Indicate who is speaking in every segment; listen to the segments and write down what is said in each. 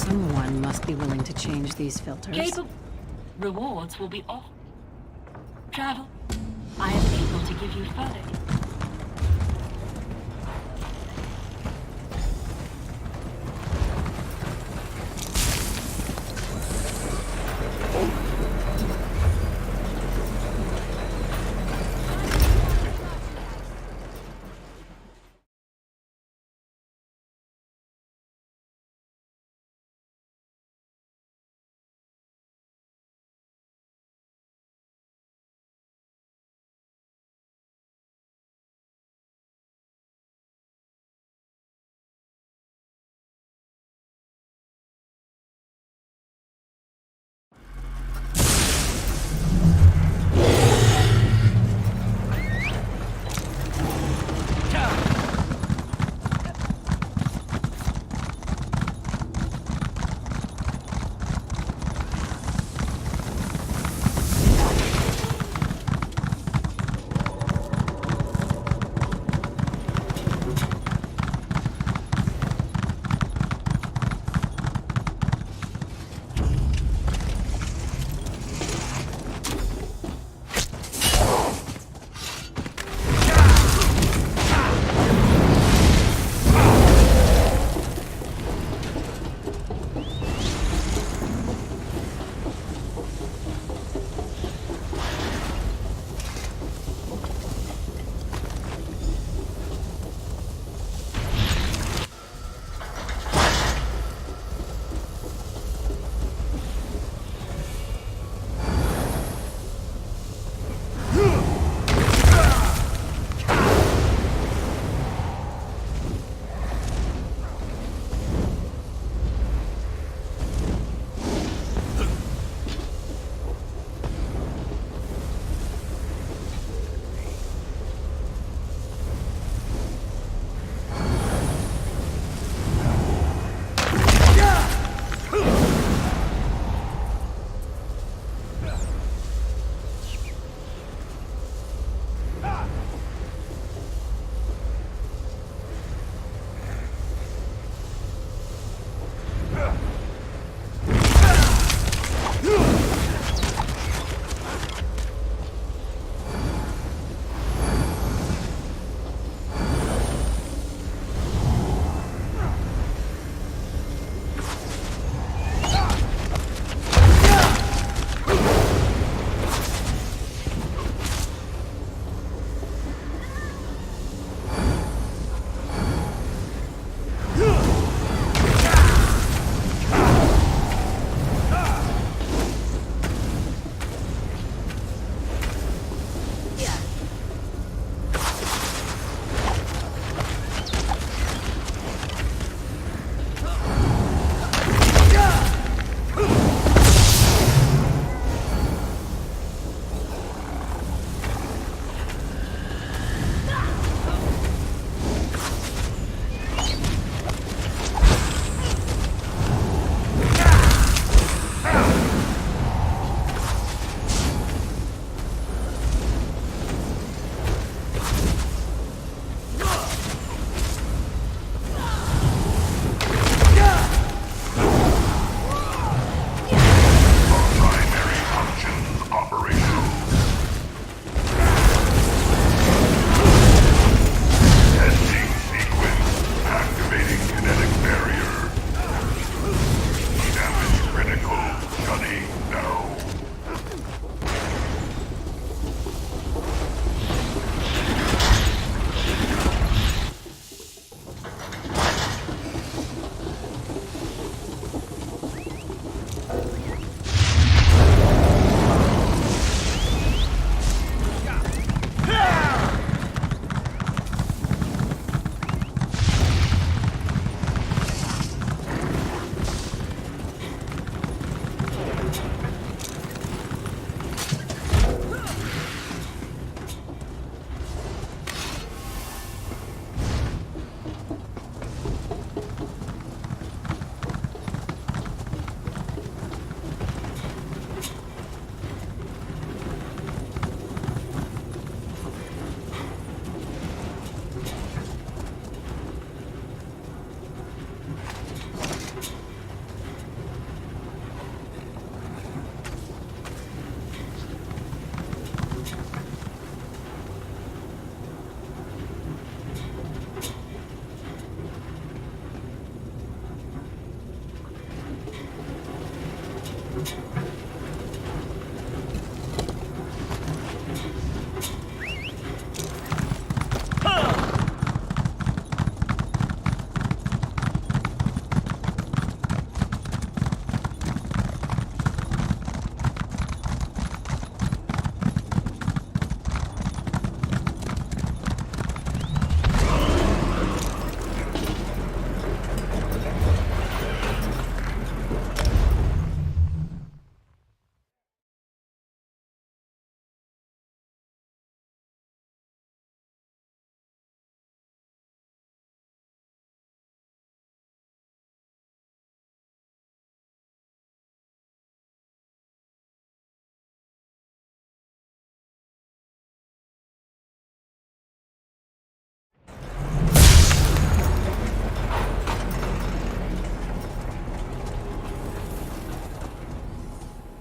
Speaker 1: Someone must be willing to change these filters.
Speaker 2: Capable. Rewards will be off. Travel. I am able to give you further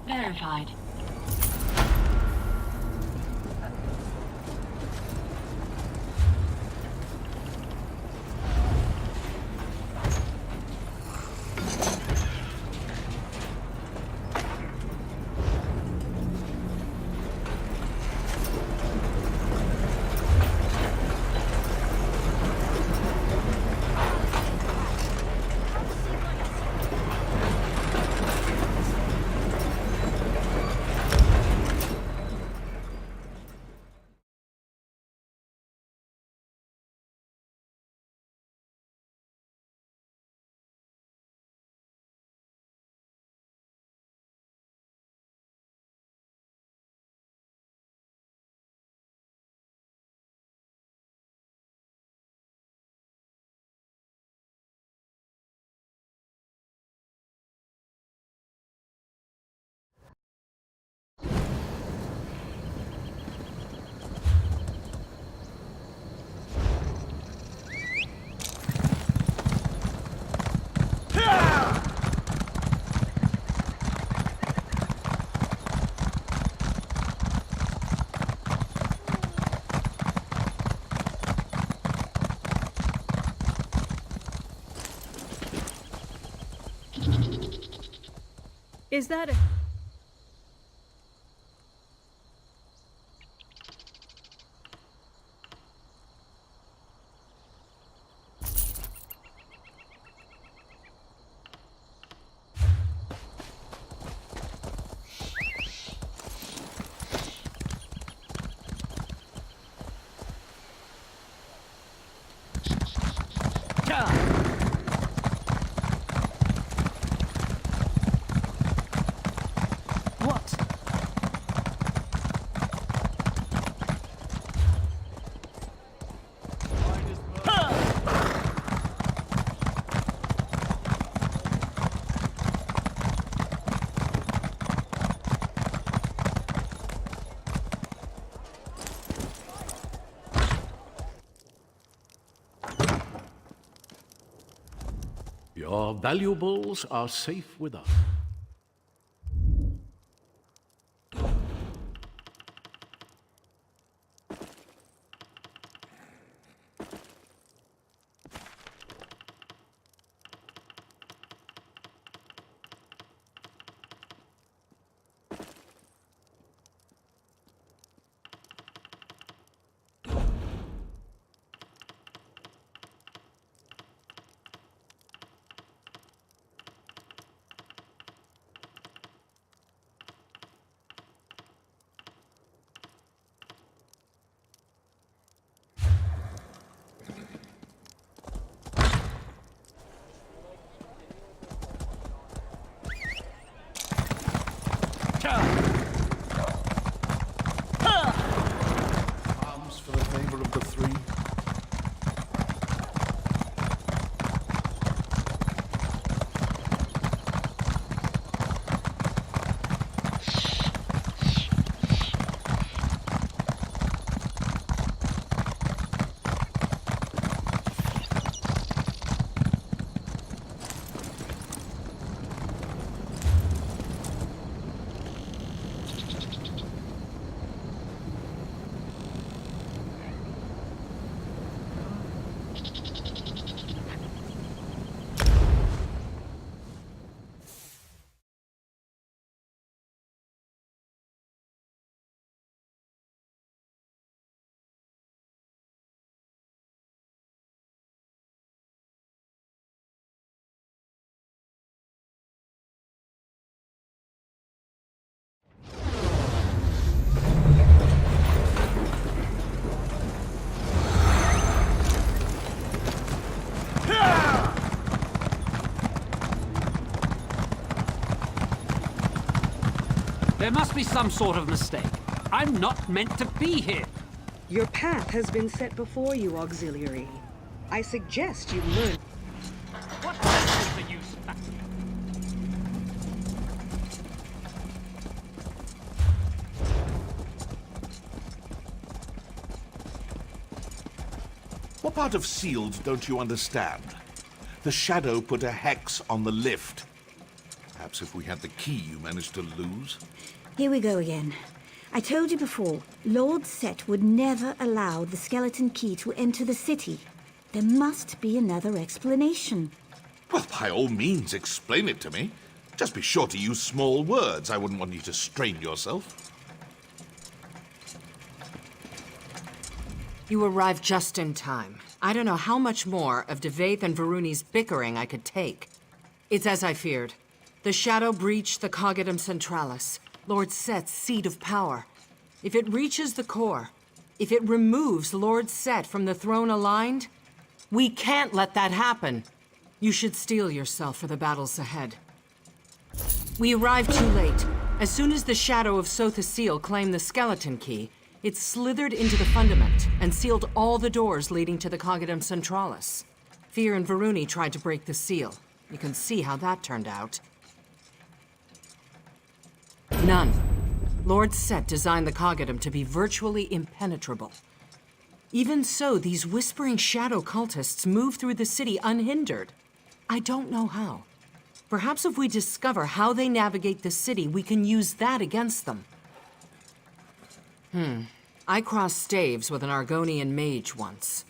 Speaker 2: Verified.
Speaker 1: Is that a... What?
Speaker 3: Your valuables are safe with us.
Speaker 4: There must be some sort of mistake. I'm not meant to be here.
Speaker 5: Your path has been set before you, Auxiliary. I suggest you learn.
Speaker 4: What the hell is the use?
Speaker 6: What part of sealed don't you understand? The Shadow put a hex on the lift. Perhaps if we had the key you managed to lose.
Speaker 7: Here we go again. I told you before, Lord Set would never allow the skeleton key to enter the city. There must be another explanation.
Speaker 6: Well, by all means, explain it to me. Just be sure to use small words. I wouldn't want you to strain yourself.
Speaker 8: You arrived just in time. I don't know how much more of Devaith and Varuni's bickering I could take. It's as I feared. The Shadow breached the Cognitum Centralis, Lord Set's seat of power. If it reaches the core, if it removes Lord Set from the throne aligned, we can't let that happen. You should steel yourself for the battles ahead. We arrived too late. As soon as the Shadow of Sotha Seal claimed the skeleton key, it slithered into the fundament and sealed all the doors leading to the Cognitum Centralis. Fear and Varuni tried to break the seal. You can see how that turned out. None. Lord Set designed the Cognitum to be virtually impenetrable. Even so, these whispering shadow cultists move through the city unhindered. I don't know how. Perhaps if we discover how they navigate the city, we can use that against them. I crossed staves with an Argonian mage once.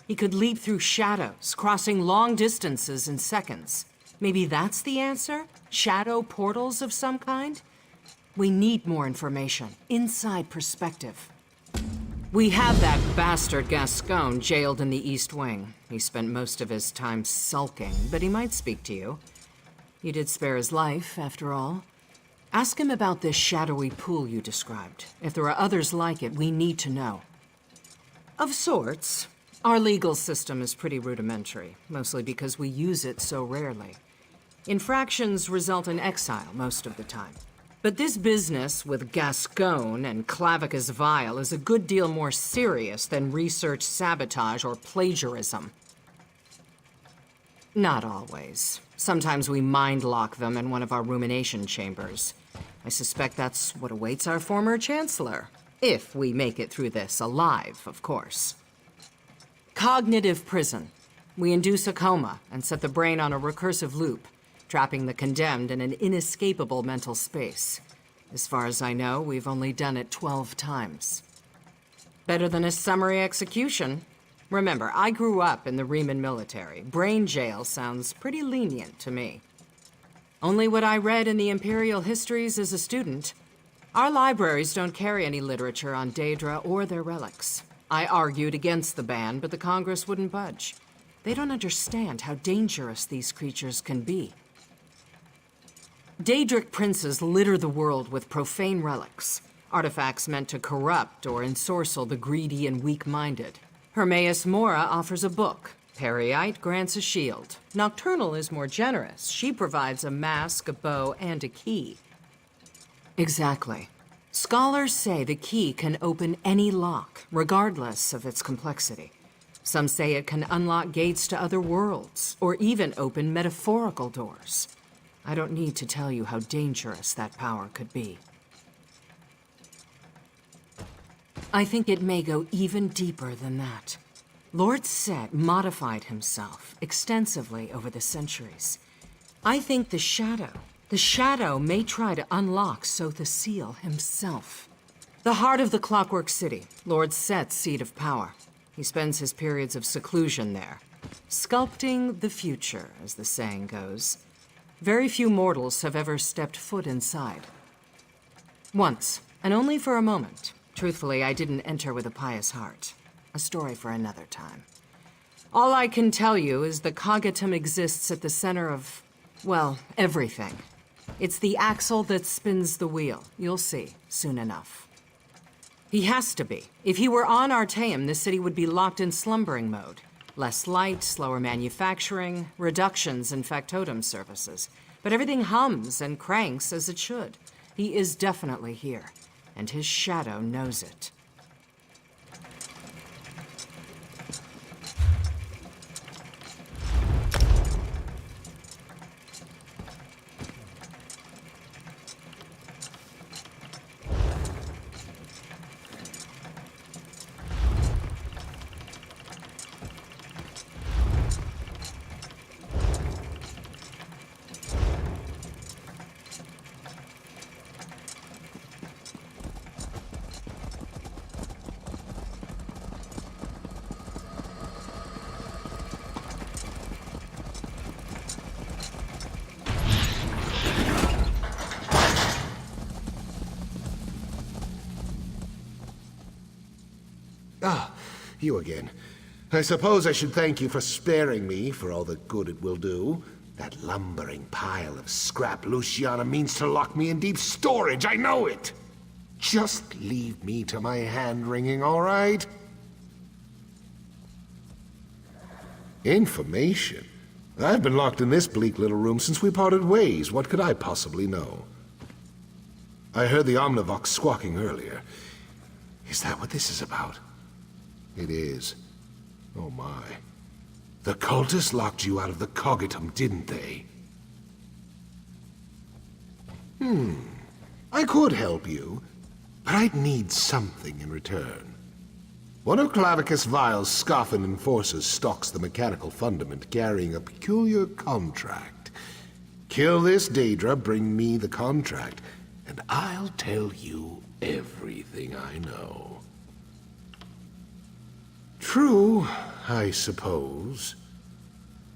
Speaker 8: He could leap through shadows, crossing long distances in seconds. Maybe that's the answer? Shadow portals of some kind? We need more information, inside perspective. We have that bastard Gascon jailed in the East Wing. He spent most of his time sulking, but he might speak to you. You did spare his life, after all. Ask him about this shadowy pool you described. If there are others like it, we need to know. Of sorts. Our legal system is pretty rudimentary, mostly because we use it so rarely. Infractions result in exile most of the time. But this business with Gascon and Clavicus Vile is a good deal more serious than research sabotage or plagiarism. Not always. Sometimes we mind-lock them in one of our rumination chambers. I suspect that's what awaits our former Chancellor. If we make it through this alive, of course. Cognitive prison. We induce a coma and set the brain on a recursive loop, trapping the condemned in an inescapable mental space. As far as I know, we've only done it 12 times. Better than a summary execution. Remember, I grew up in the Riemann military. Brain jail sounds pretty lenient to me. Only what I read in the Imperial histories as a student. Our libraries don't carry any literature on Daedra or their relics. I argued against the ban, but the Congress wouldn't budge. They don't understand how dangerous these creatures can be. Daedric princes litter the world with profane relics, artifacts meant to corrupt or ensorcel the greedy and weak-minded. Hermaeus Mora offers a book. Periite grants a shield. Nocturnal is more generous. She provides a mask, a bow, and a key. Exactly. Scholars say the key can open any lock, regardless of its complexity. Some say it can unlock gates to other worlds, or even open metaphorical doors. I don't need to tell you how dangerous that power could be. I think it may go even deeper than that. Lord Set modified himself extensively over the centuries. I think the Shadow may try to unlock Sotha Seal himself. The heart of the Clockwork City, Lord Set's seat of power. He spends his periods of seclusion there, sculpting the future, as the saying goes. Very few mortals have ever stepped foot inside. Once, and only for a moment. Truthfully, I didn't enter with a pious heart. A story for another time. All I can tell you is the Cognitum exists at the center of, well, everything. It's the axle that spins the wheel. You'll see, soon enough. He has to be. If he were on Artaeum, the city would be locked in slumbering mode. Less light, slower manufacturing, reductions in factotum services. But everything hums and cranks as it should. He is definitely here, and his shadow knows it.
Speaker 9: Ah, you again. I suppose I should thank you for sparing me for all the good it will do. That lumbering pile of scrap Luciana means to lock me in deep storage, I know it! Just leave me to my hand-wringing, all right? Information? I've been locked in this bleak little room since we parted ways. What could I possibly know? I heard the Omnivox squawking earlier. Is that what this is about? It is. Oh my. The cultists locked you out of the Cognitum, didn't they? I could help you, but I'd need something in return. One of Clavicus Vile's Scoffin enforcers stalks the mechanical fundament carrying a peculiar contract. Kill this Daedra, bring me the contract, and I'll tell you everything I know. True, I suppose.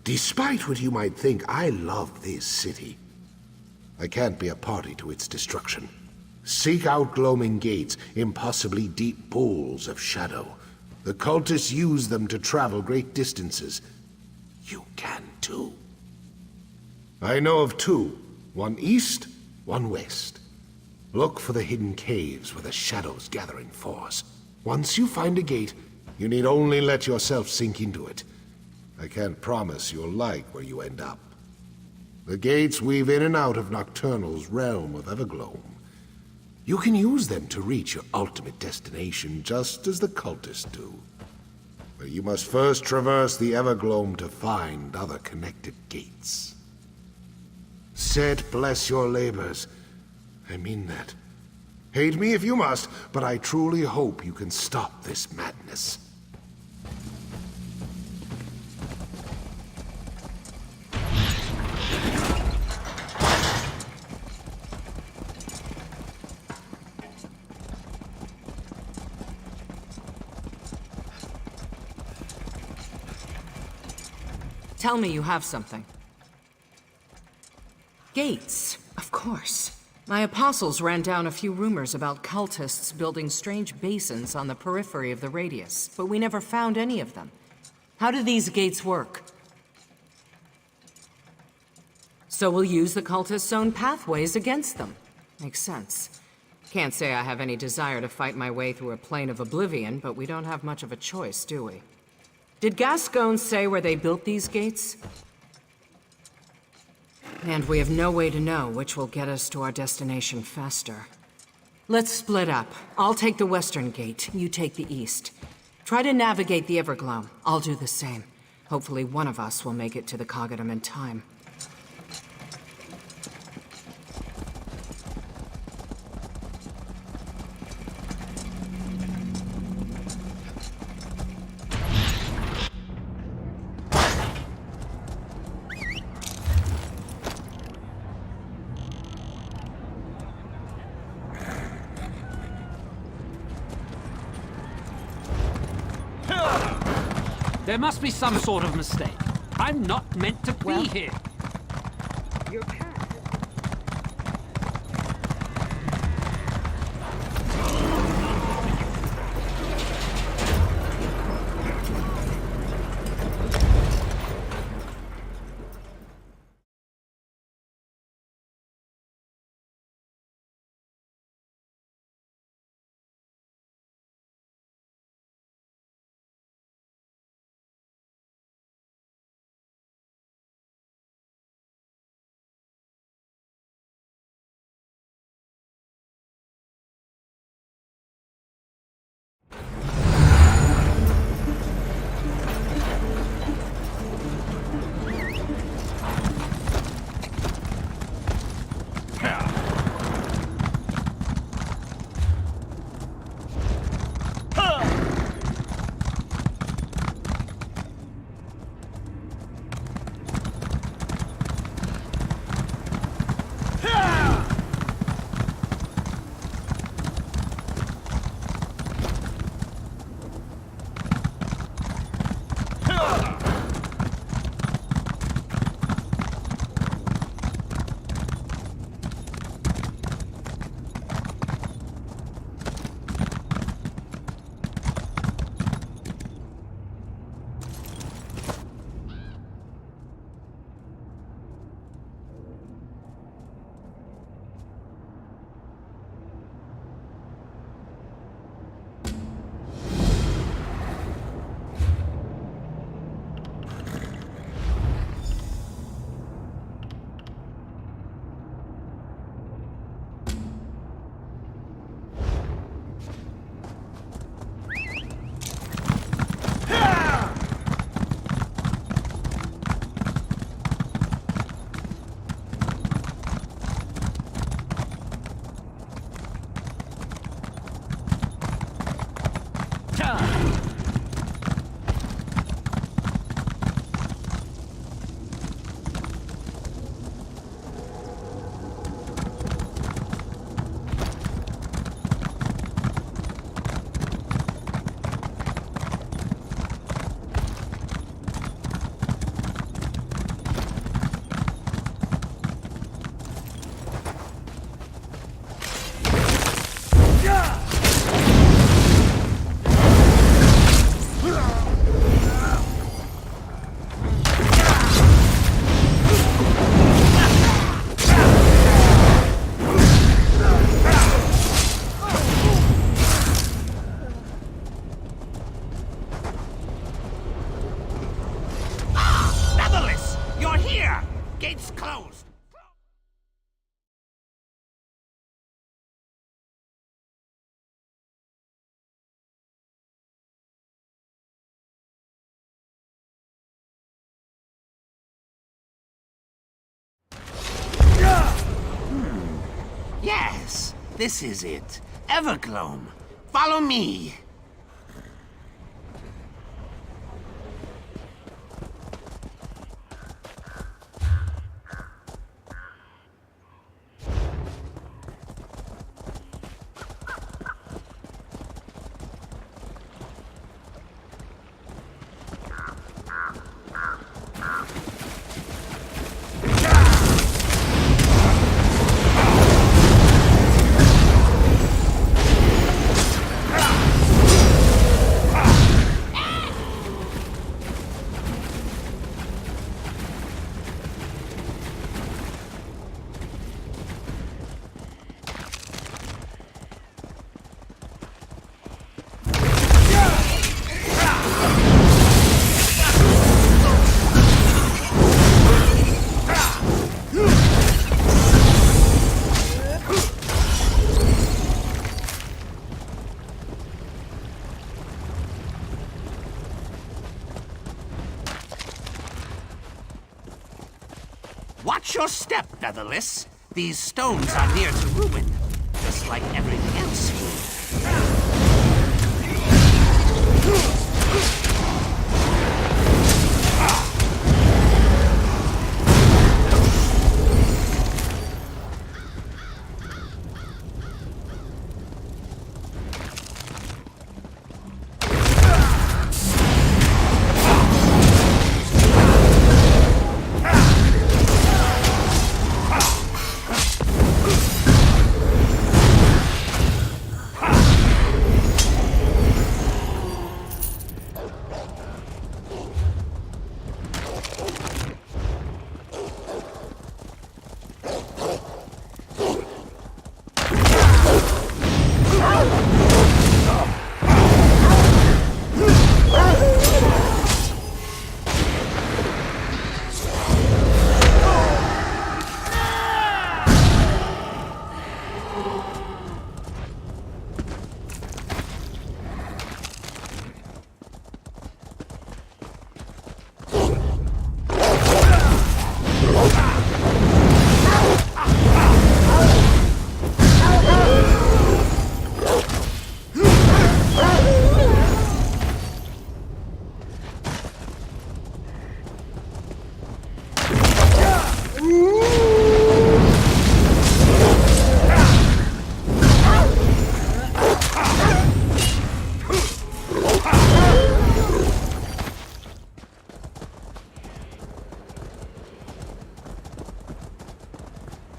Speaker 9: Despite what you might think, I love this city. I can't be a party to its destruction. Seek out gloaming gates, impossibly deep pools of shadow. The cultists use them to travel great distances. You can too. I know of two, one east, one west. Look for the hidden caves where the shadows gather in force. Once you find a gate, you need only let yourself sink into it. I can't promise you'll like where you end up. The gates weave in and out of Nocturnal's realm of Evergloam. You can use them to reach your ultimate destination, just as the cultists do. But you must first traverse the Evergloam to find other connected gates. Set bless your labors. I mean that. Hate me if you must, but I truly hope you can stop this madness.
Speaker 8: Tell me you have something. Gates, of course. My apostles ran down a few rumors about cultists building strange basins on the periphery of the radius, but we never found any of them. How do these gates work? So we'll use the cultists' own pathways against them. Makes sense. Can't say I have any desire to fight my way through a plane of oblivion, but we don't have much of a choice, do we? Did Gascon say where they built these gates? And we have no way to know which will get us to our destination faster. Let's split up. I'll take the western gate, you take the east. Try to navigate the Evergloam. I'll do the same. Hopefully one of us will make it to the Cognitum in time.
Speaker 4: There must be some sort of mistake. I'm not meant to be here.
Speaker 5: Your path
Speaker 10: gates closed! Yes, this is it. Evergloam. Follow me. Watch your step, Featherless. These stones are near to ruin, just like everything else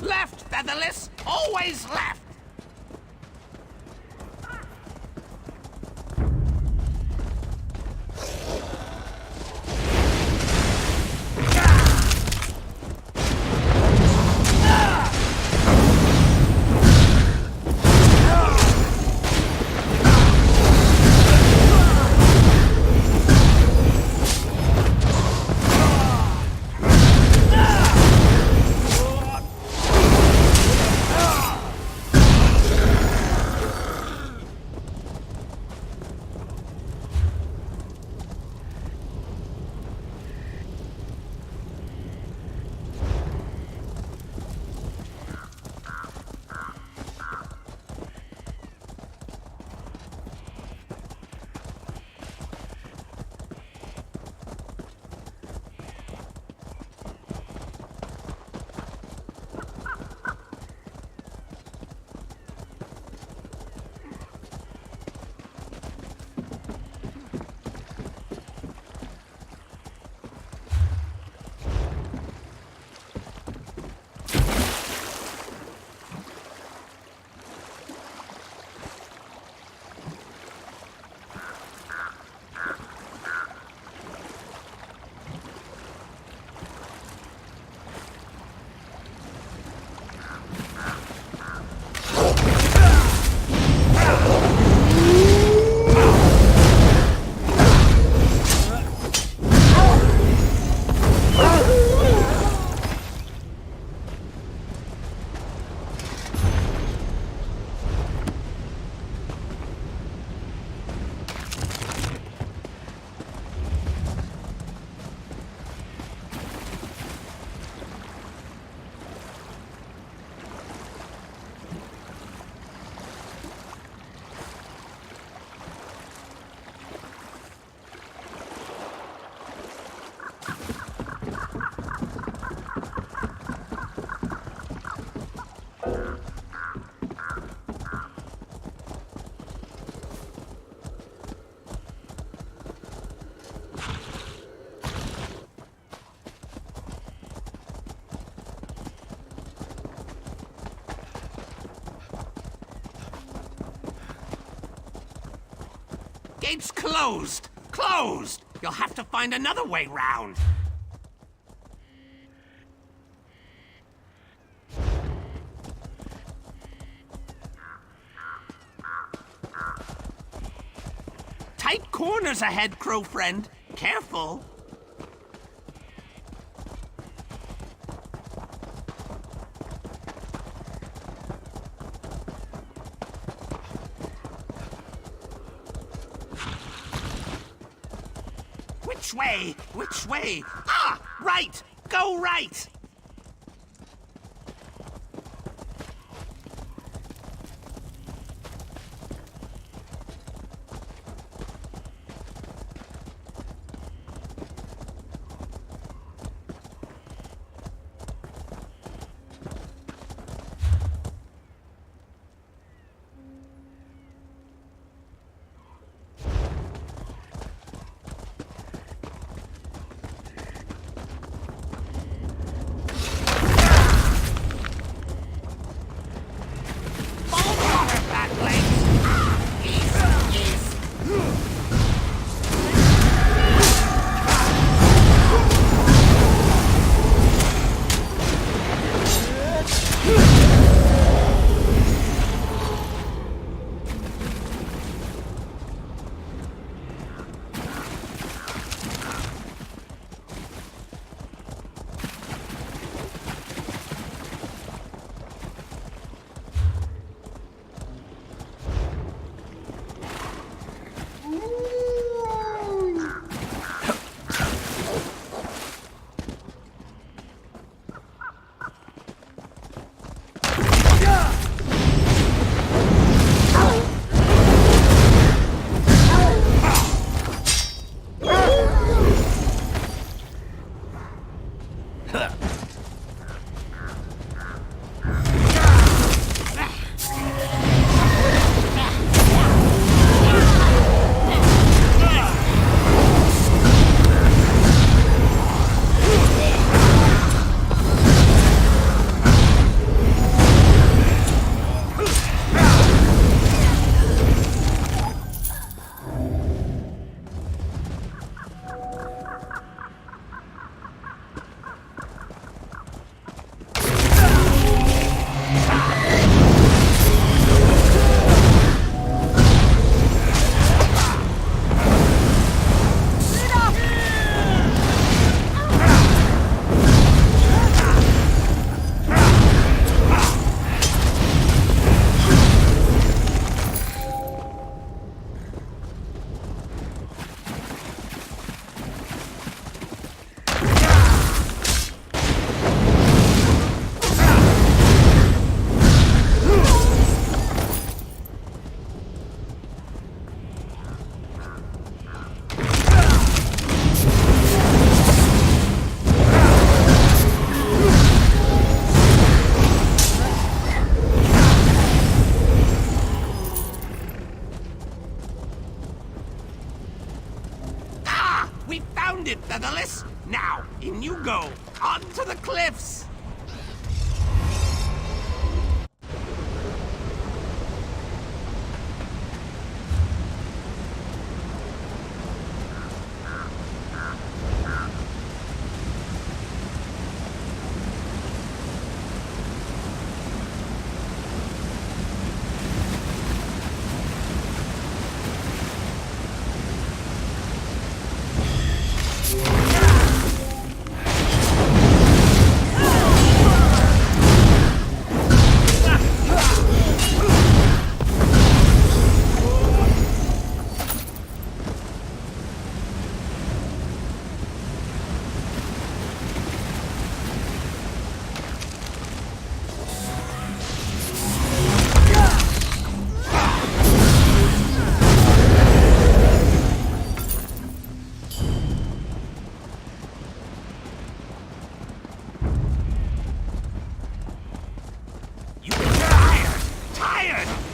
Speaker 10: Left, Featherless! Always left! gate's closed! Closed! You'll have to find another way round. Tight corners ahead, crow friend. Careful. Which way? Which way? Ah! Right! Go right! Featherless. Now, in you go. Onto the cliffs.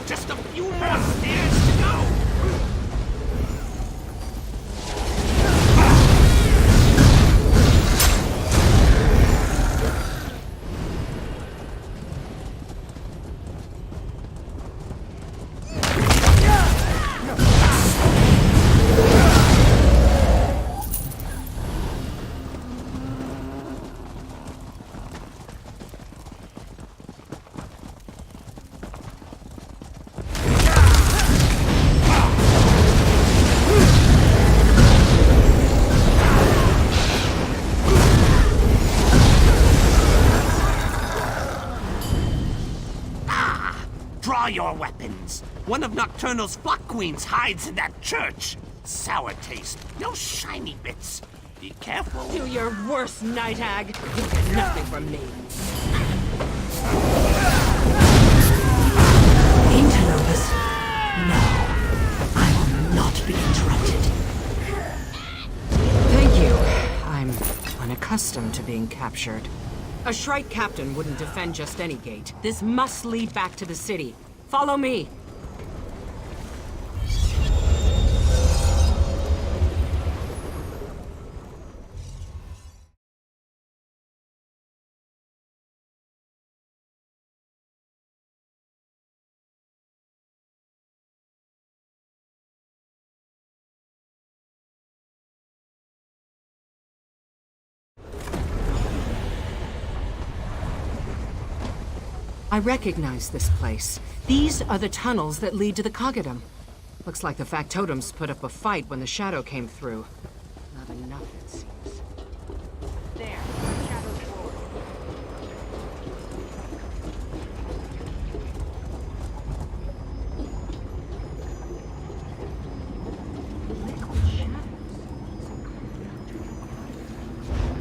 Speaker 10: Just a few more stairs to go! Draw your weapons. One of Nocturnal's flock queens hides in that church. Sour taste, no shiny bits. Be careful.
Speaker 8: Do your worst, Night Hag. You get nothing from me.
Speaker 1: Interlopers. No. I will not be interrupted.
Speaker 8: Thank you. I'm unaccustomed to being captured. A Shrike captain wouldn't defend just any gate. This must lead back to the city. Follow me. I recognize this place. These are the tunnels that lead to the Coggadum. Looks like the factotums put up a fight when the Shadow came through. Not enough, it seems. There, Shadow's roar. Liquid shadows.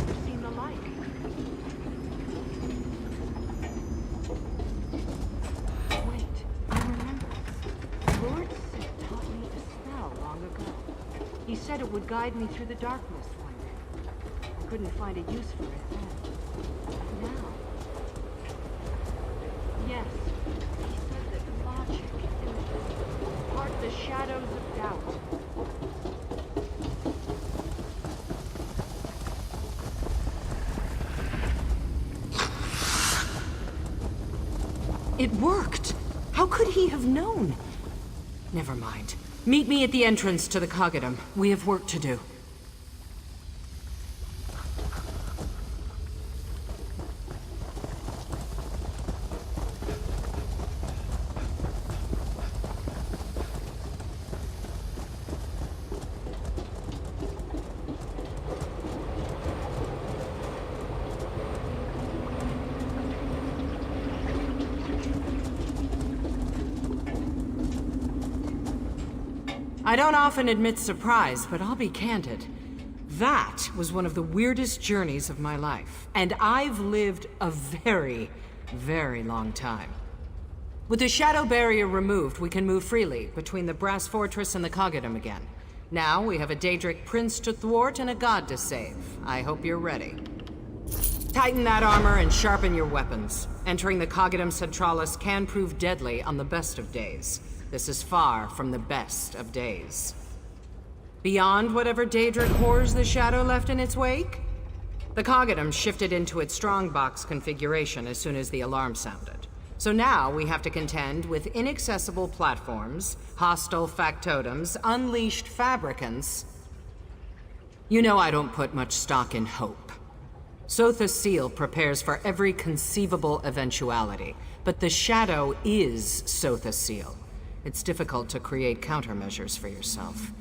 Speaker 8: I've seen the like. Lord Sid taught me a spell long ago. He said it would guide me through the darkness one day. I couldn't find a use for it then. But now... Yes, he said that logic and part the shadows of doubt. It worked! How could he have known? Never mind. Meet me at the entrance to the Coggadum. We have work to do. I don't often admit surprise, but I'll be candid. That was one of the weirdest journeys of my life, and I've lived a very, very long time. With the shadow barrier removed, we can move freely between the Brass Fortress and the Coggadum again. Now we have a Daedric prince to thwart and a god to save. I hope you're ready. Tighten that armor and sharpen your weapons. Entering the Coggadum Centralis can prove deadly on the best of days. This is far from the best of days. Beyond whatever Daedric horrors the Shadow left in its wake, the Coggadum shifted into its strongbox configuration as soon as the alarm sounded. So now we have to contend with inaccessible platforms, hostile factotums, unleashed fabricants. You know I don't put much stock in hope. Sotha Seal prepares for every conceivable eventuality, but the Shadow is Sotha Seal. It's difficult to create countermeasures for yourself.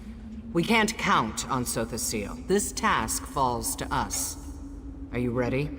Speaker 8: We can't count on Sotha Seal. This task falls to us. Are you ready?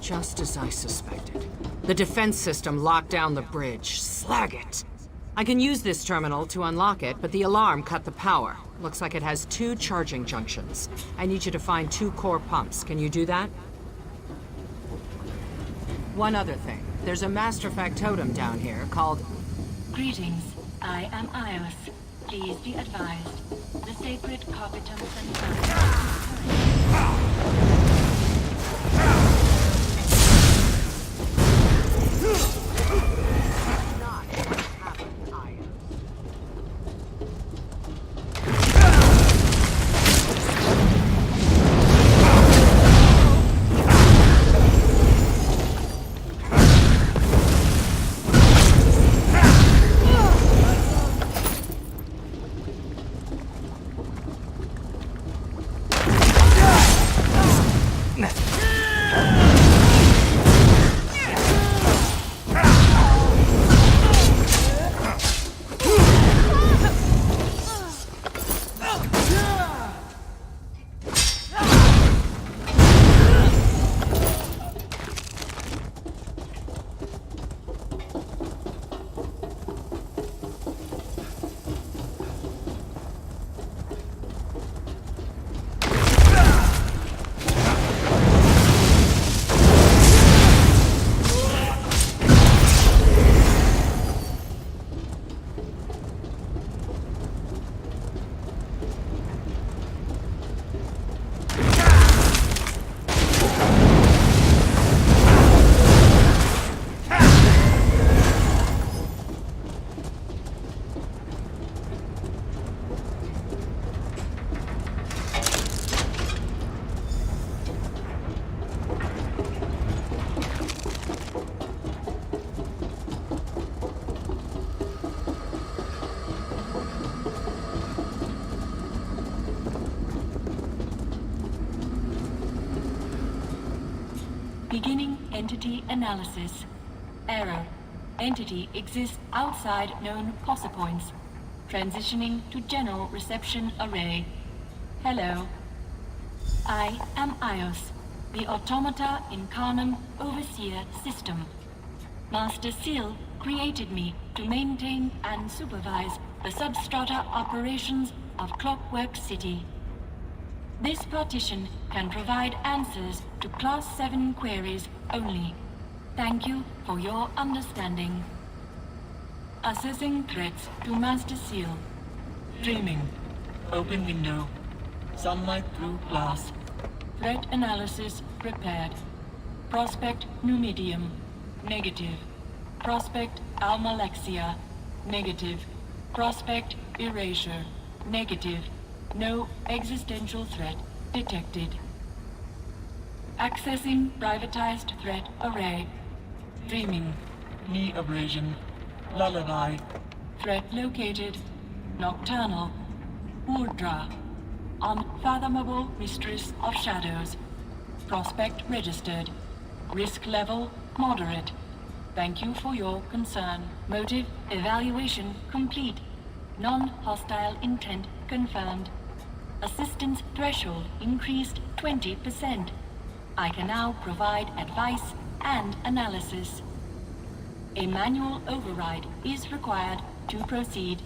Speaker 8: Just as I suspected. The defense system locked down the bridge. Slag it! I can use this terminal to unlock it, but the alarm cut the power. Looks like it has 2 charging junctions. I need you to find 2 core pumps. Can you do that? One other thing. There's a master factotum down here called...
Speaker 2: Greetings. I am Ios. Please be advised. The sacred Coggadum Beginning entity analysis. Error. Entity exists outside known POSA points. Transitioning to general reception array. Hello. I am Ios, the Automata Incarnum Overseer System. Master Seal created me to maintain and supervise the substrata operations of Clockwork City. This partition can provide answers to Class 7 queries only. Thank you for your understanding. Assessing threats to Master Seal. Dreaming. Open window. Sunlight through glass. Threat analysis prepared. Prospect Numidium. Negative. Prospect Almalexia. Negative. Prospect Erasure. Negative. No existential threat detected. Accessing privatized threat array. Dreaming. Knee abrasion. Lullaby. Threat located. Nocturnal. Urdra. Unfathomable mistress of shadows. Prospect registered. Risk level moderate. Thank you for your concern. Motive evaluation complete. Non-hostile intent confirmed. Assistance threshold increased 20%. I can now provide advice and analysis. A manual override is required to proceed.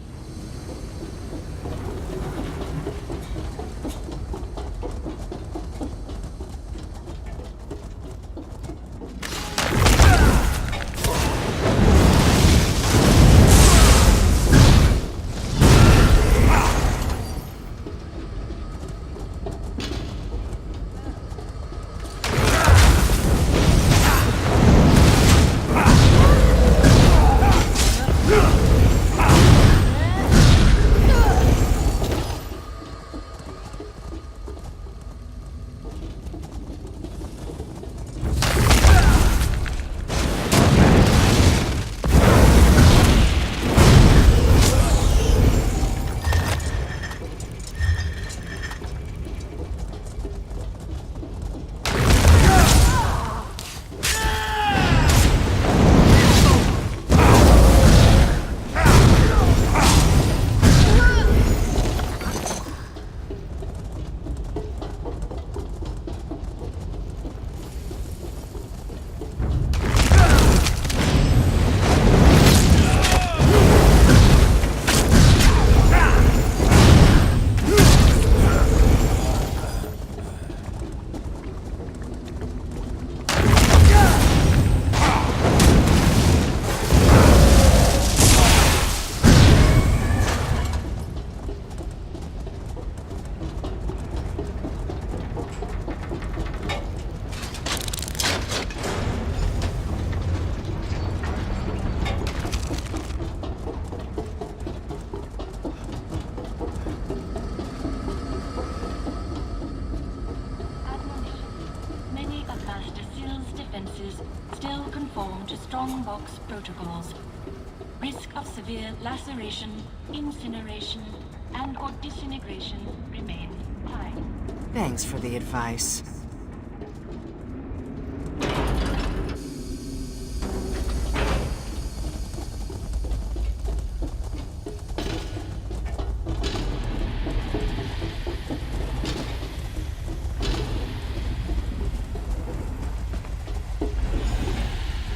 Speaker 2: Still conform to strongbox protocols. Risk of severe laceration, incineration, and/or disintegration remains high.
Speaker 8: Thanks for the advice.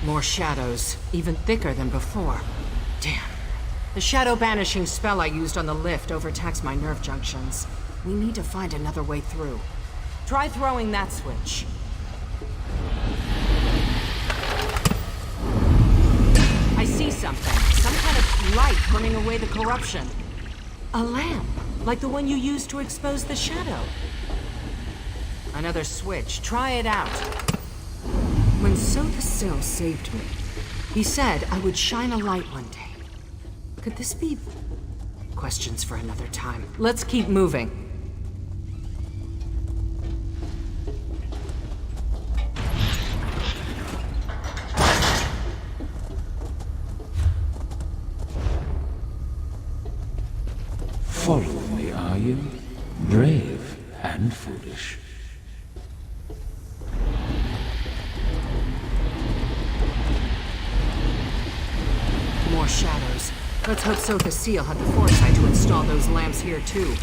Speaker 8: More shadows, even thicker than before. Damn. The shadow banishing spell I used on the lift overtaxed my nerve junctions. We need to find another way through. Try throwing that switch. I see something. Some kind of light burning away the corruption. A lamp, like the one you used to expose the shadow. Another switch. Try it out. When Sotha Sil saved me, he said I would shine a light one day. Could this be... Questions for another time. Let's keep moving.
Speaker 3: Following me, are you? Brave and foolish.
Speaker 8: Let's hope Sotha Seal had the foresight to install those lamps here, too.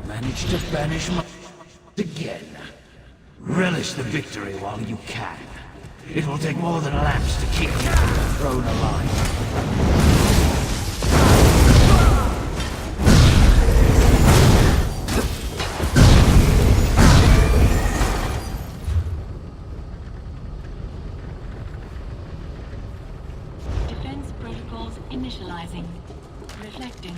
Speaker 11: Managed to banish my again. Relish the victory while you can. It will take more than lamps to keep you from the throne alive.
Speaker 2: Defense protocols initializing. Reflecting.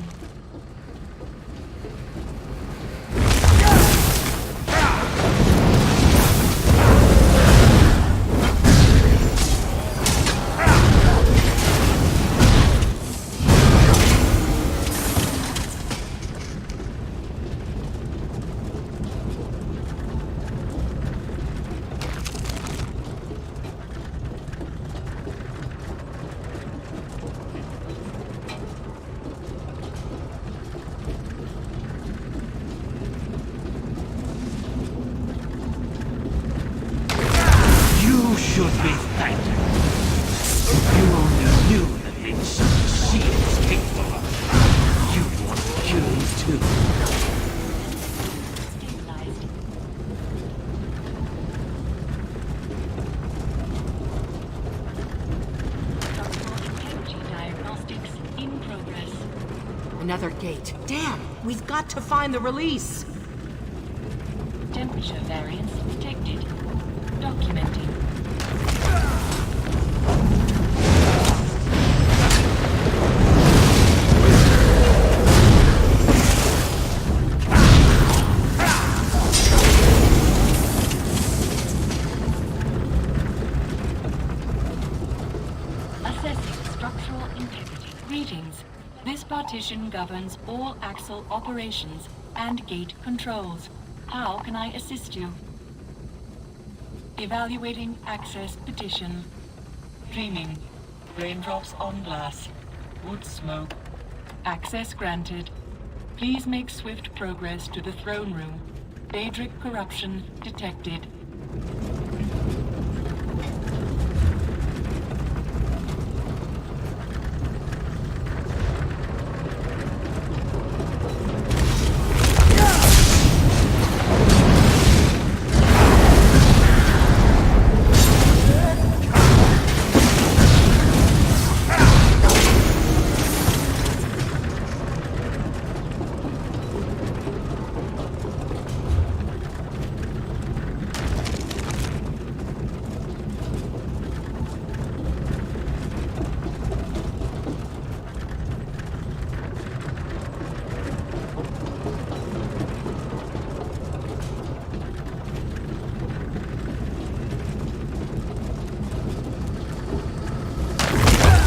Speaker 11: You should be thankful. If you only knew the things she is capable of, you'd want to kill me too.
Speaker 2: Stabilized. Structural integrity diagnostics in progress.
Speaker 8: Another gate. Damn! We've got to find the release!
Speaker 2: Temperature variance detected. Documenting. Assessing structural integrity. Greetings. This partition governs all axle operations and gate controls. How can I assist you? Evaluating access petition. Dreaming. Raindrops on glass. Wood smoke. Access granted. Please make swift progress to the throne room. Daedric corruption detected.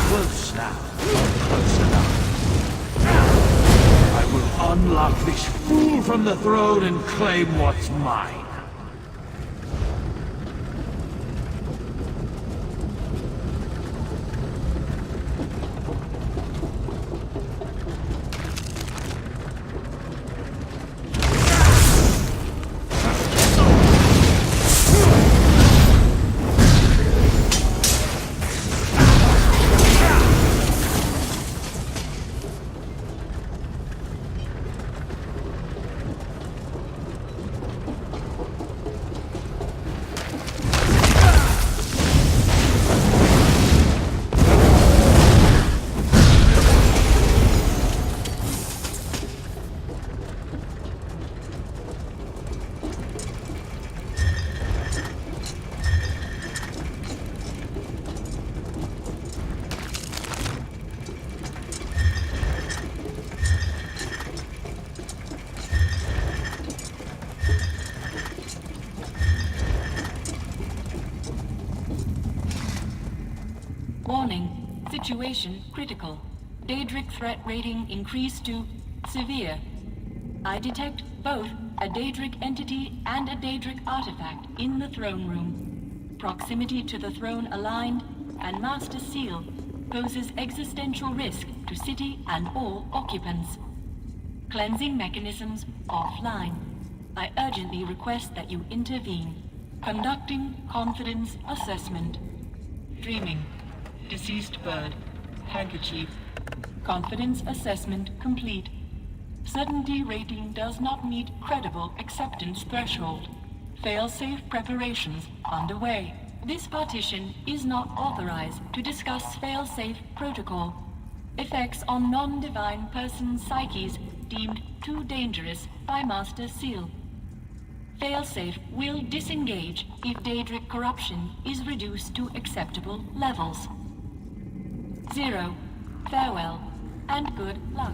Speaker 11: Close now. Close enough. I will unlock this fool from the throne and claim what's mine.
Speaker 2: Warning, situation critical. Daedric threat rating increased to severe. I detect both a Daedric entity and a Daedric artifact in the throne room. Proximity to the throne aligned, and Master Seal poses existential risk to city and all occupants. Cleansing mechanisms offline. I urgently request that you intervene. Conducting confidence assessment. Dreaming. Deceased bird. Handkerchief. Confidence assessment complete. Certainty rating does not meet credible acceptance threshold. Fail-safe preparations underway. This partition is not authorized to discuss fail-safe protocol. Effects on non-divine person psyches deemed too dangerous by Master Seal. Failsafe will disengage if Daedric corruption is reduced to acceptable levels. 0. Farewell, and good luck.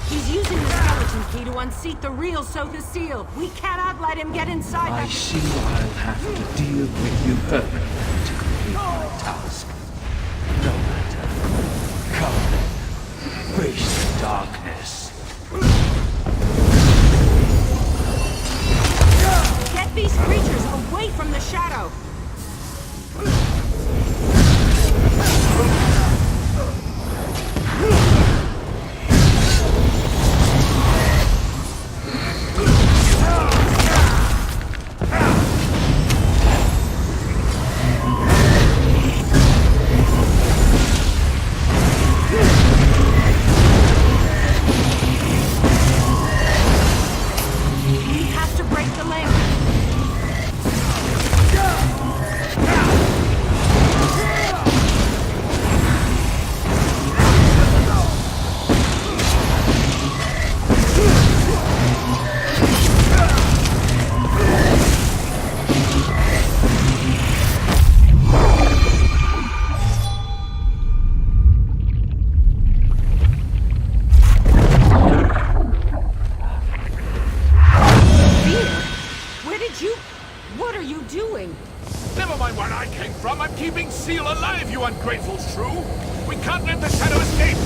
Speaker 8: He's using the skeleton key to unseat the real Sotha Seal. We cannot let him get inside
Speaker 11: I
Speaker 8: that...
Speaker 11: see I'll have to deal with you permanently to complete my task. No matter. Come then. Face the darkness.
Speaker 8: Get these creatures away from the shadow!
Speaker 6: Never mind where I came from. I'm keeping Seal alive, you ungrateful shrew. We can't let the shadow escape.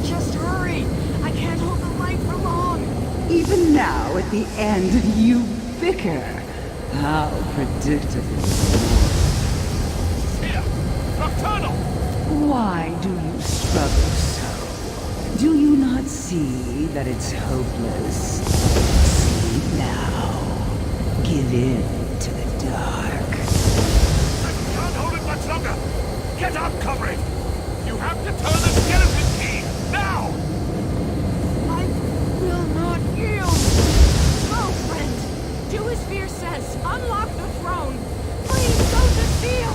Speaker 8: Just hurry! I can't hold the light for long!
Speaker 1: Even now, at the end, you bicker. How predictable.
Speaker 6: Here, Nocturnal!
Speaker 1: Why do you struggle so? Do you not see that it's hopeless? Sleep now. Give in to the dark.
Speaker 6: I can't hold it much longer. Get up, comrade. You have to turn the skeleton key, now!
Speaker 8: I will not yield! Go, friend! Do as Fear says. Unlock the throne! Please, go to Seal!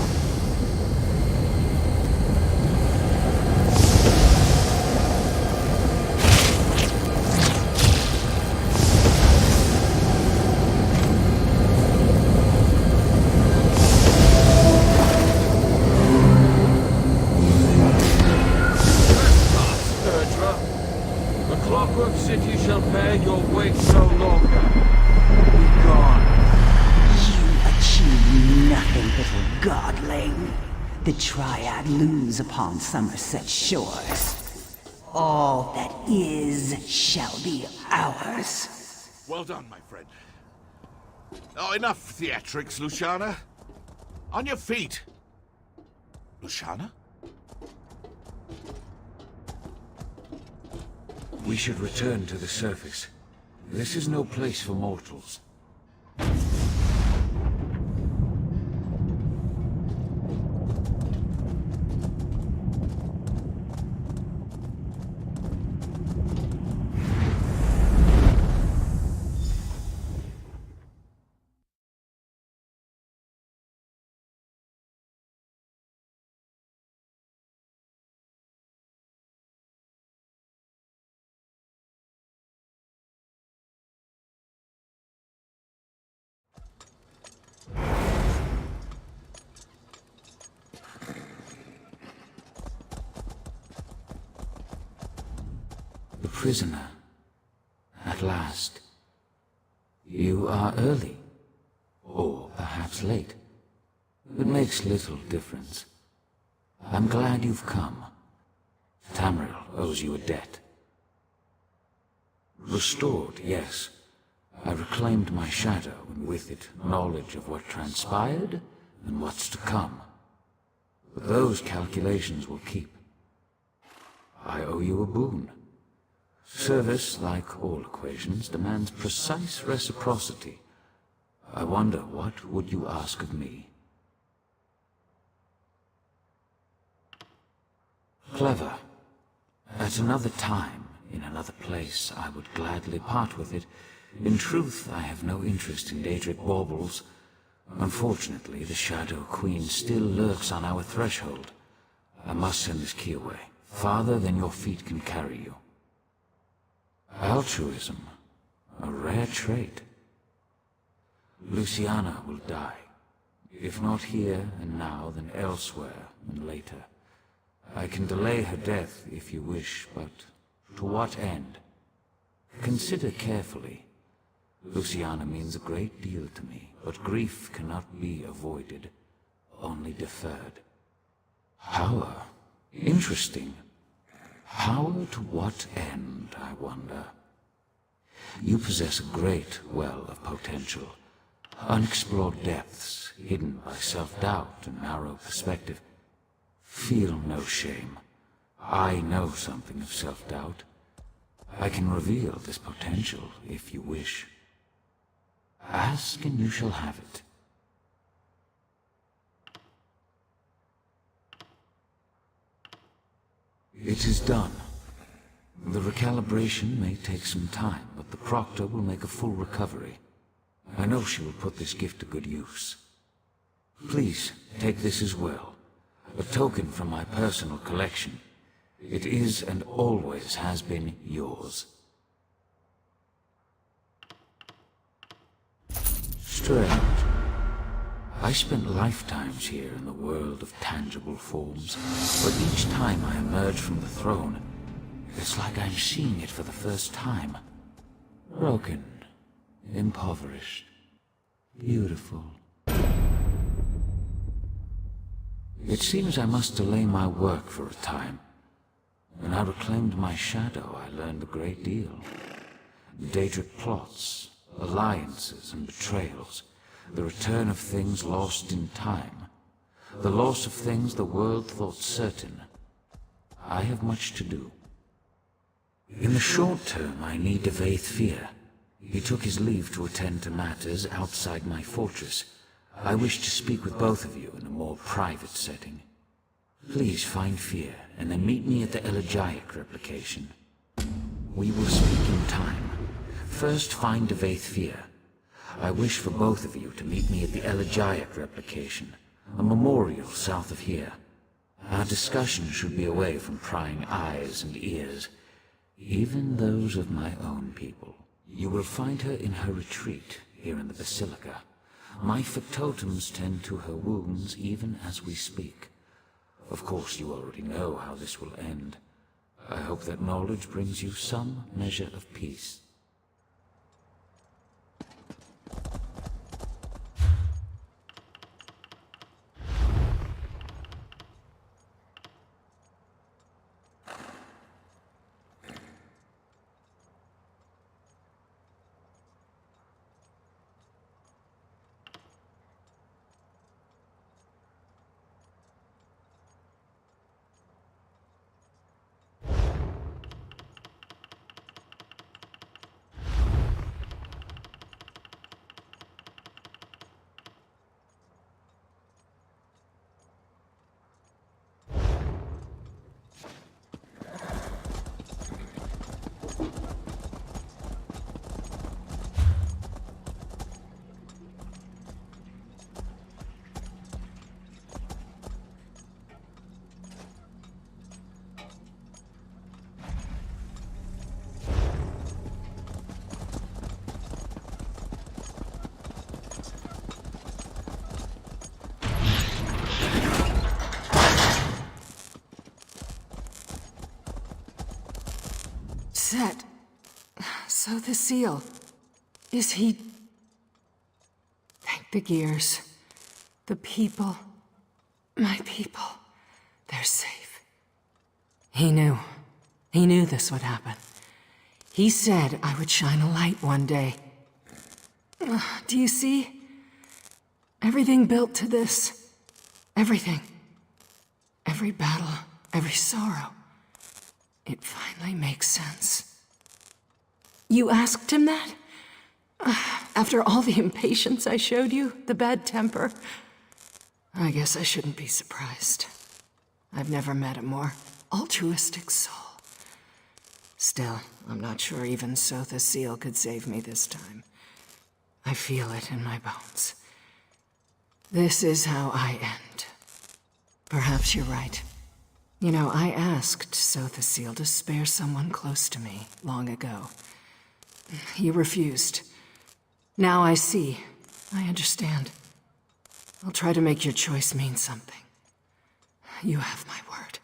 Speaker 11: The Clockwork City shall bear your weight no longer. Be gone.
Speaker 1: You achieve nothing, little godling. The Triad lose upon Somerset shores. All that is shall be ours.
Speaker 6: Well done, my friend. Oh, enough theatrics, Luciana. On your feet. Luciana?
Speaker 11: We should return to the surface. This is no place for mortals. prisoner. At last. You are early. Or perhaps late. It makes little difference. I'm glad you've come. Tamriel owes you a debt. Restored, yes. I reclaimed my shadow, and with it knowledge of what transpired and what's to come. But those calculations will keep. I owe you a boon. Service, like all equations, demands precise reciprocity. I wonder, what would you ask of me? Clever. At another time, in another place, I would gladly part with it. In truth, I have no interest in Daedric baubles. Unfortunately, the Shadow Queen still lurks on our threshold. I must send this key away, farther than your feet can carry you. Altruism, a rare trait. Luciana will die. If not here and now, then elsewhere and later. I can delay her death if you wish, but to what end? Consider carefully. Luciana means a great deal to me, but grief cannot be avoided, only deferred. Power? Interesting. Power to what end, I wonder? You possess a great well of potential, unexplored depths, hidden by self-doubt and narrow perspective. Feel no shame. I know something of self-doubt. I can reveal this potential, if you wish. Ask and you shall have it. It is done. The recalibration may take some time, but the Proctor will make a full recovery. I know she will put this gift to good use. Please, take this as well. A token from my personal collection. It is and always has been yours. Strange. I spent lifetimes here in the world of tangible forms, but each time I emerge from the throne, it's like I'm seeing it for the first time. Broken, impoverished, beautiful. It seems I must delay my work for a time. When I reclaimed my shadow, I learned a great deal. Daedric plots, alliances and betrayals, the return of things lost in time, the loss of things the world thought certain. I have much to do. In the short term, I need Devaith Fear. He took his leave to attend to matters outside my fortress. I wish to speak with both of you in a more private setting. Please find Fear, and then meet me at the elegiac replication. We will speak in time. First, find Devaith Fear. I wish for both of you to meet me at the elegiac replication, a memorial south of here. Our discussion should be away from prying eyes and ears, even those of my own people. You will find her in her retreat here in the Basilica. My factotums tend to her wounds even as we speak. Of course, you already know how this will end. I hope that knowledge brings you some measure of peace.
Speaker 8: the seal? Is he... Thank the gears. The people. My people. They're safe. He knew. He knew this would happen. He said I would shine a light one day. Do you see? Everything built to this. Everything. Every battle, every sorrow. It finally makes sense. You asked him that? After all the impatience I showed you, the bad temper? I guess I shouldn't be surprised. I've never met a more altruistic soul. Still, I'm not sure even so the seal could save me this time. I feel it in my bones. This is how I end. Perhaps you're right. You know, I asked Sotha Seal to spare someone close to me long ago. He refused. Now I see. I understand. I'll try to make your choice mean something. You have my word.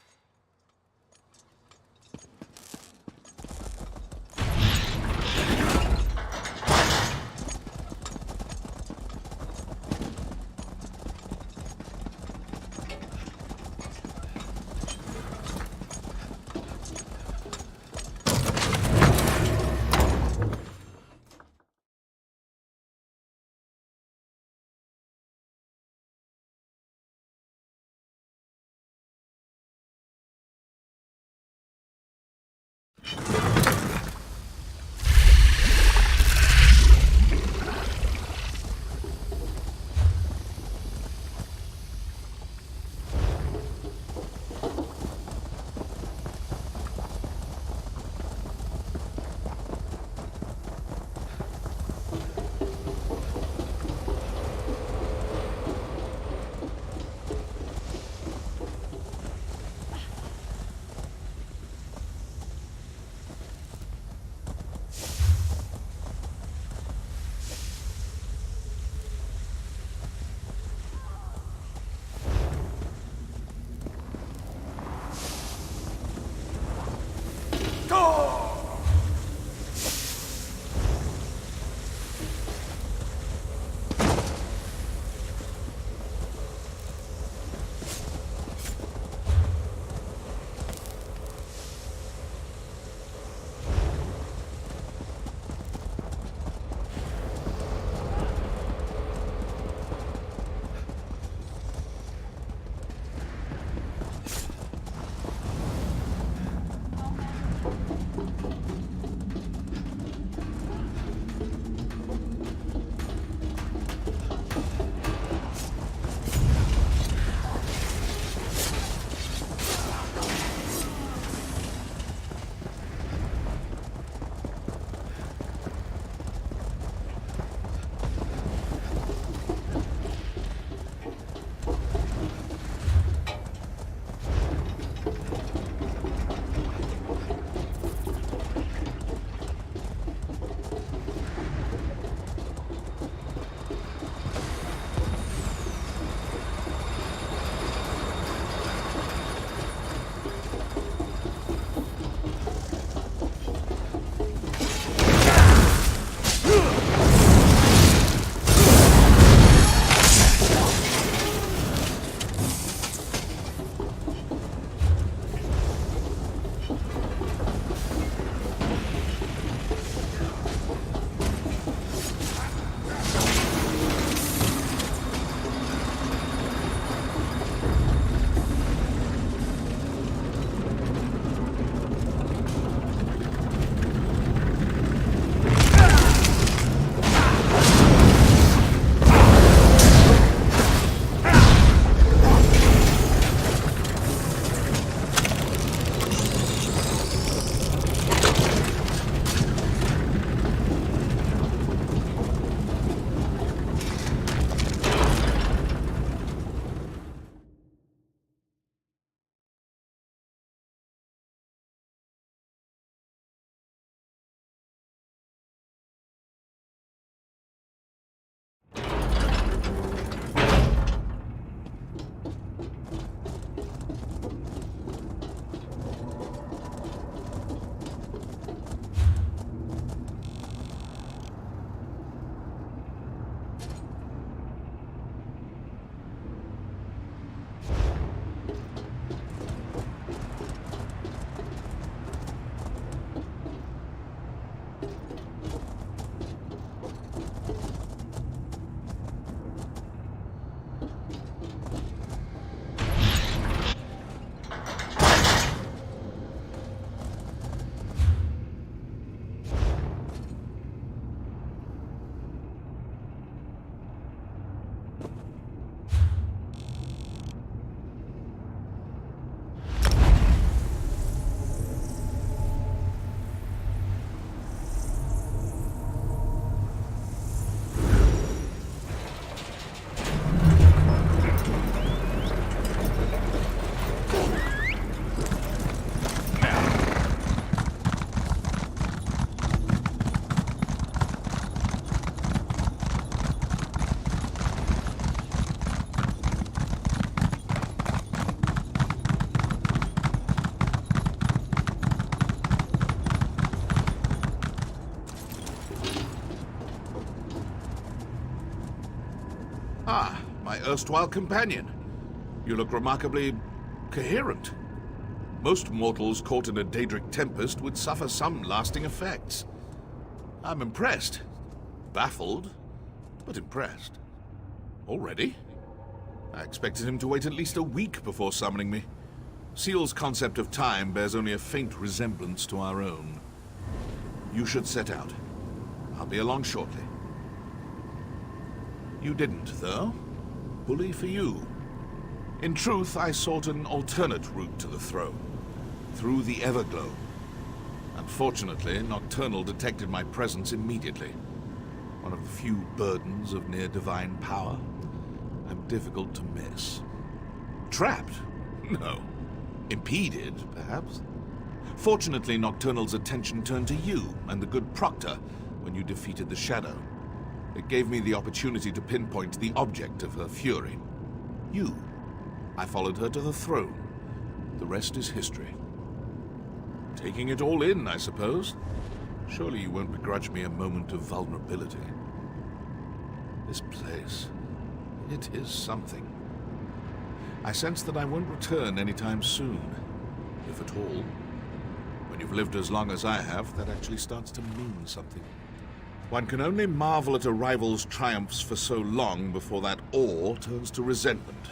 Speaker 6: Ah, my erstwhile companion. You look remarkably coherent. Most mortals caught in a Daedric tempest would suffer some lasting effects. I'm impressed. Baffled, but impressed. Already? I expected him to wait at least a week before summoning me. Seal's concept of time bears only a faint resemblance to our own. You should set out. I'll be along shortly. You didn't, though. Bully for you. In truth, I sought an alternate route to the throne, through the Everglow. Unfortunately, Nocturnal detected my presence immediately. One of the few burdens of near-divine power. I'm difficult to miss. Trapped? No. Impeded, perhaps? Fortunately, Nocturnal's attention turned to you and the good Proctor when you defeated the Shadow. It gave me the opportunity to pinpoint the object of her fury. You. I followed her to the throne. The rest is history. Taking it all in, I suppose. Surely you won't begrudge me a moment of vulnerability. This place, it is something. I sense that I won't return anytime soon, if at all. When you've lived as long as I have, that actually starts to mean something. One can only marvel at a rival's triumphs for so long before that awe turns to resentment.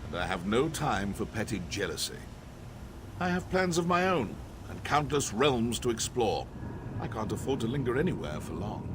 Speaker 6: And I have no time for petty jealousy. I have plans of my own, and countless realms to explore. I can't afford to linger anywhere for long.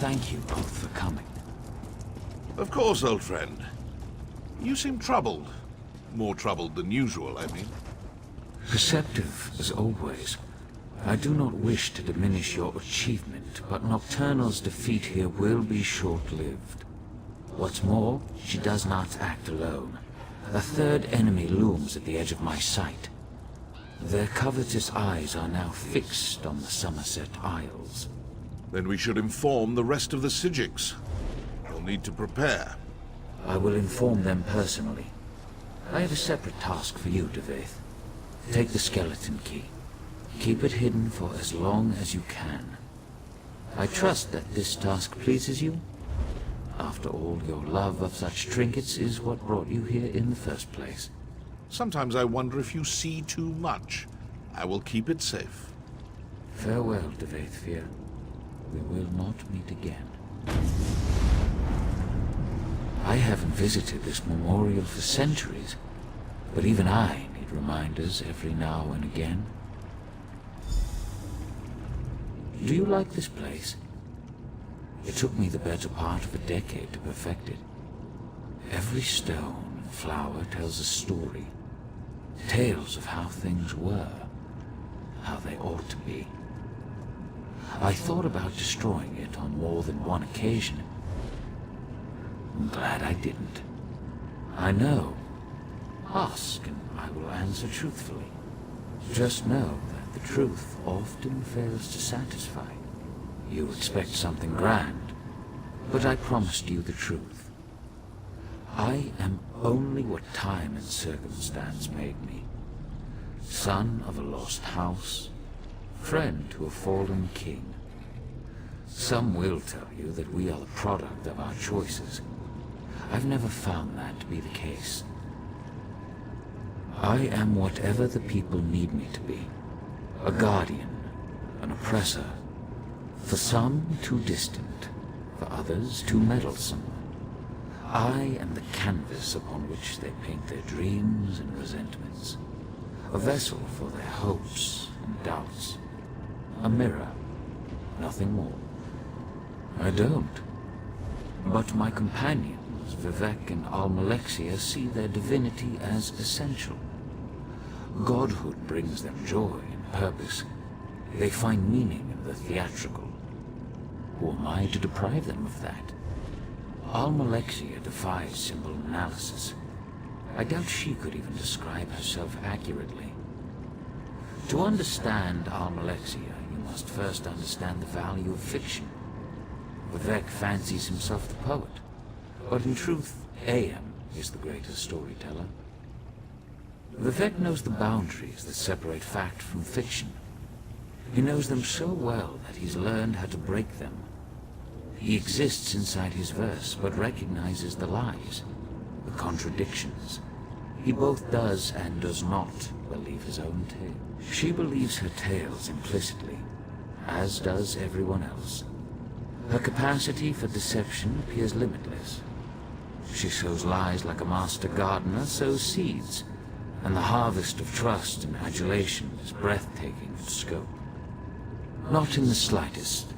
Speaker 11: Thank you both for coming.
Speaker 6: Of course, old friend. You seem troubled. More troubled than usual, I mean.
Speaker 11: Receptive, as always. I do not wish to diminish your achievement, but Nocturnal's defeat here will be short-lived. What's more, she does not act alone. A third enemy looms at the edge of my sight. Their covetous eyes are now fixed on the Somerset Isles.
Speaker 6: Then we should inform the rest of the Sijiks. You'll need to prepare.
Speaker 11: I will inform them personally. I have a separate task for you, Deveth. Take the skeleton key. Keep it hidden for as long as you can. I trust that this task pleases you. After all, your love of such trinkets is what brought you here in the first place.
Speaker 6: Sometimes I wonder if you see too much. I will keep it safe.
Speaker 11: Farewell, Devethfir. We will not meet again. I haven't visited this memorial for centuries, but even I need reminders every now and again. Do you like this place? It took me the better part of a decade to perfect it. Every stone and flower tells a story. Tales of how things were, how they ought to be. I thought about destroying it on more than one occasion. I'm glad I didn't. I know. Ask and I will answer truthfully. Just know that the truth often fails to satisfy. You expect something grand, but I promised you the truth. I am only what time and circumstance made me. Son of a lost house, friend to a fallen king. Some will tell you that we are the product of our choices. I've never found that to be the case. I am whatever the people need me to be. A guardian, an oppressor. For some, too distant. For others, too meddlesome. I am the canvas upon which they paint their dreams and resentments. A vessel for their hopes and doubts. A mirror, nothing more. I don't. But my companions, Vivek and Almalexia, see their divinity as essential. Godhood brings them joy and purpose. They find meaning in the theatrical. Who am I to deprive them of that? Almalexia defies symbol analysis. I doubt she could even describe herself accurately. To understand Almalexia, you must first understand the value of fiction. Vivek fancies himself the poet, but in truth, AM is the greatest storyteller. Vivek knows the boundaries that separate fact from fiction. He knows them so well that he's learned how to break them. He exists inside his verse, but recognizes the lies, the contradictions. He both does and does not believe his own tale. She believes her tales implicitly, as does everyone else. Her capacity for deception appears limitless. She sows lies like a master gardener sows seeds, and the harvest of trust and adulation is breathtaking in scope. Not in the slightest.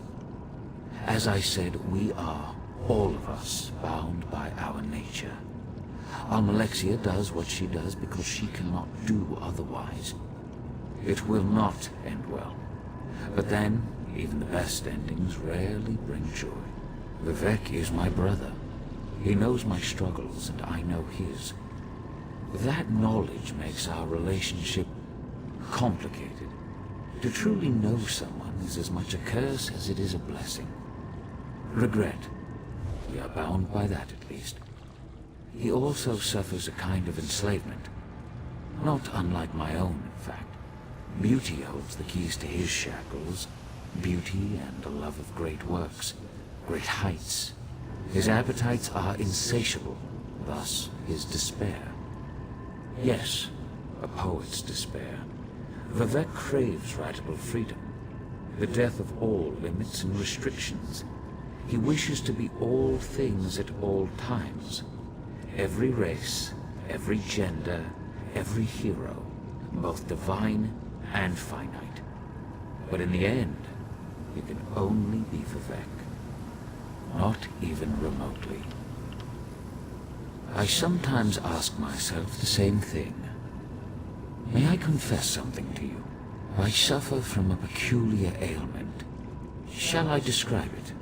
Speaker 11: As I said, we are, all of us, bound by our nature. Almalexia does what she does because she cannot do otherwise. It will not end well. But then, even the best endings rarely bring joy. Vivek is my brother. He knows my struggles, and I know his. That knowledge makes our relationship complicated. To truly know someone is as much a curse as it is a blessing. Regret. We are bound by that, at least. He also suffers a kind of enslavement. Not unlike my own, in fact. Beauty holds the keys to his shackles. Beauty and a love of great works, great heights. His appetites are insatiable, thus his despair. Yes, a poet's despair. Vivek craves writable freedom, the death of all limits and restrictions. He wishes to be all things at all times. Every race, every gender, every hero, both divine and finite. But in the end, he can only be Vivek. Not even remotely. I sometimes ask myself the same thing. May I confess something to you? I suffer from a peculiar ailment. Shall I describe it?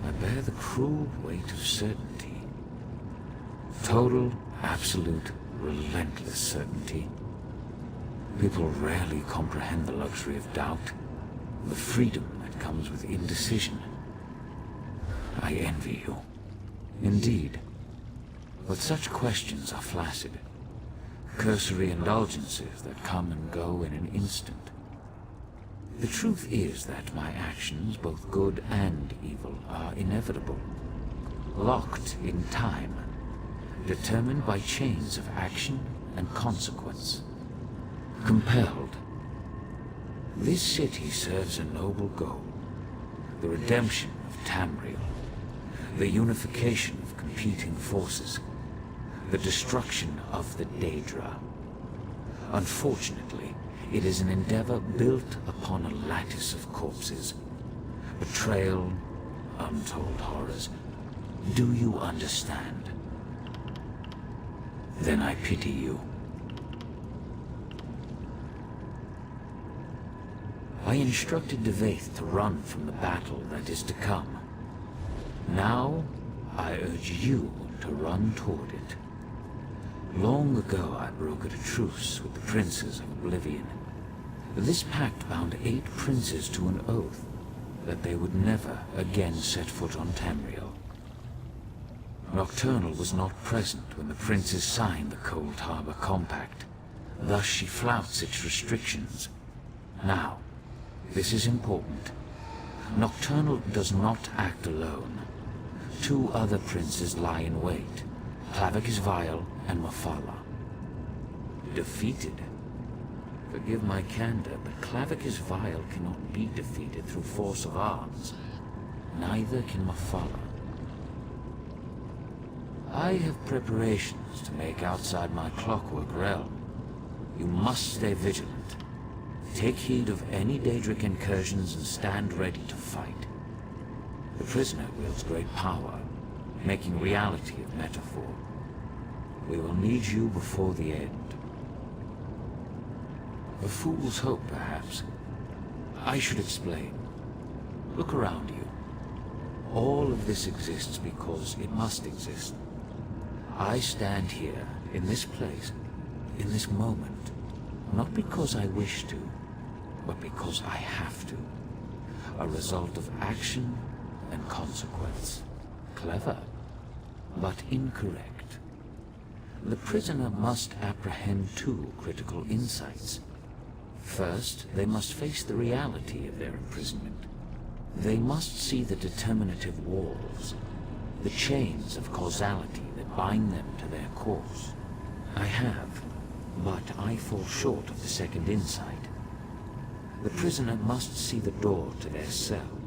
Speaker 11: I bear the cruel weight of certainty. Total, absolute, relentless certainty. People rarely comprehend the luxury of doubt, the freedom that comes with indecision. I envy you. Indeed. But such questions are flaccid. Cursory indulgences that come and go in an instant. The truth is that my actions, both good and evil, are inevitable. Locked in time. Determined by chains of action and consequence. Compelled. This city serves a noble goal. The redemption of Tamriel. The unification of competing forces. The destruction of the Daedra. Unfortunately, it is an endeavor built upon a lattice of corpses. Betrayal, untold horrors. Do you understand? Then I pity you. I instructed Devaith to run from the battle that is to come. Now, I urge you to run toward it. Long ago I brokered a truce with the princes of Oblivion. This pact bound 8 princes to an oath that they would never again set foot on Tamriel. Nocturnal was not present when the princes signed the Cold Harbor Compact. Thus she flouts its restrictions. Now, this is important. Nocturnal does not act alone. 2 other princes lie in wait, Clavicus Vile and Mafala. Defeated? Forgive my candor, but Clavicus Vile cannot be defeated through force of arms. Neither can Mafala. I have preparations to make outside my Clockwork realm. You must stay vigilant. Take heed of any Daedric incursions and stand ready to fight. The prisoner wields great power, making reality of metaphor. We will need you before the end. A fool's hope, perhaps. I should explain. Look around you. All of this exists because it must exist. I stand here, in this place, in this moment, not because I wish to, but because I have to. A result of action and consequence. Clever, but incorrect. The prisoner must apprehend 2 critical insights. First, they must face the reality of their imprisonment. They must see the determinative walls, the chains of causality that bind them to their course. I have, but I fall short of the second insight. The prisoner must see the door to their cell.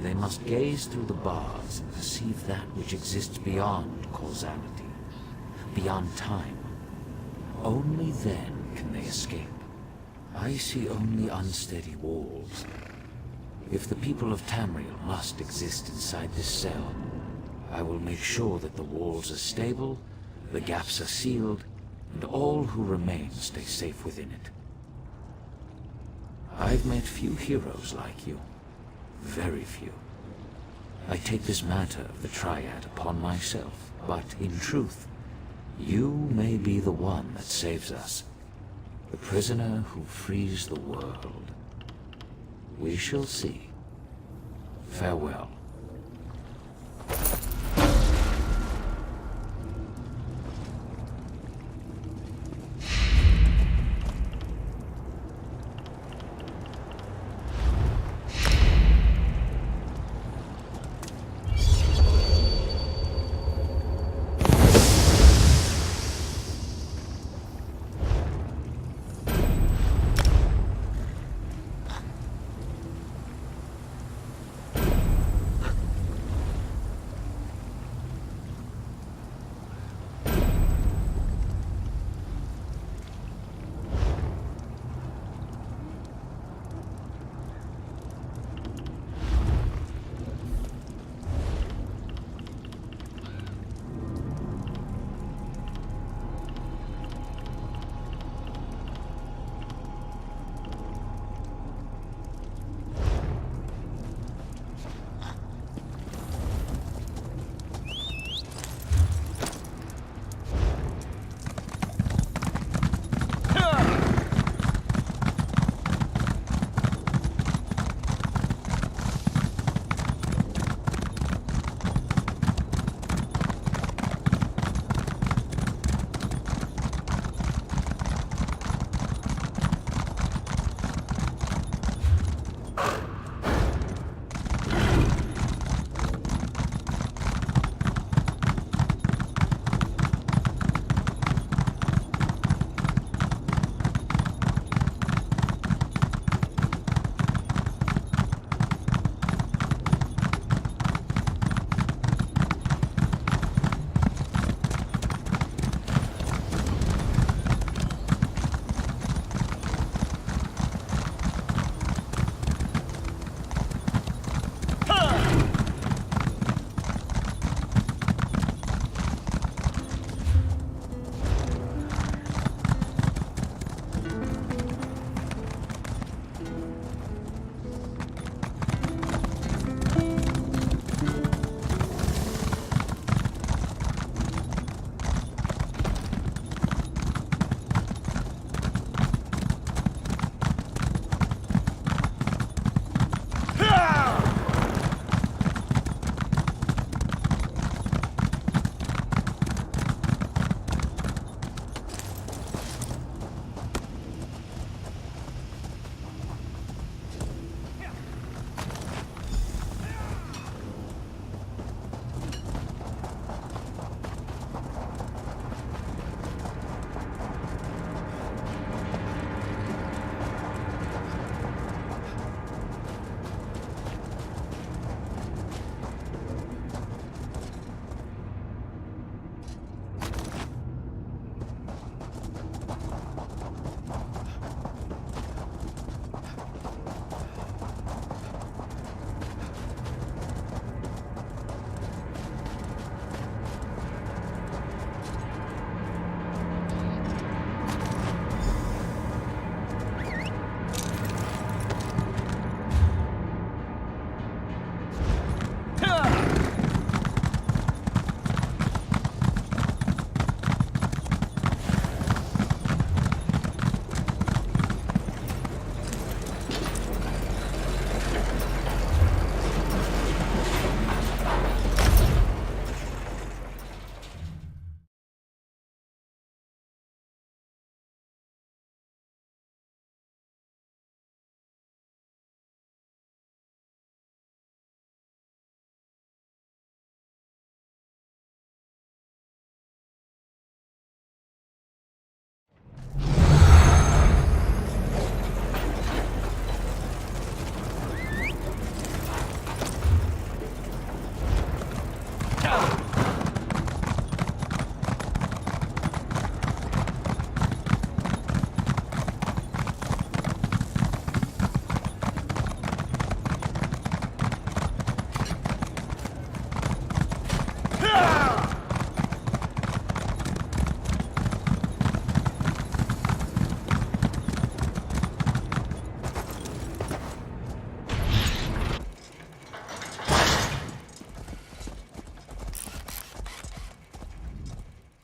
Speaker 11: They must gaze through the bars and perceive that which exists beyond causality, beyond time. Only then can they escape. I see only unsteady walls. If the people of Tamriel must exist inside this cell, I will make sure that the walls are stable, the gaps are sealed, and all who remain stay safe within it. I've met few heroes like you. Very few. I take this matter of the Triad upon myself, but in truth, you may be the one that saves us. The prisoner who frees the world. We shall see. Farewell.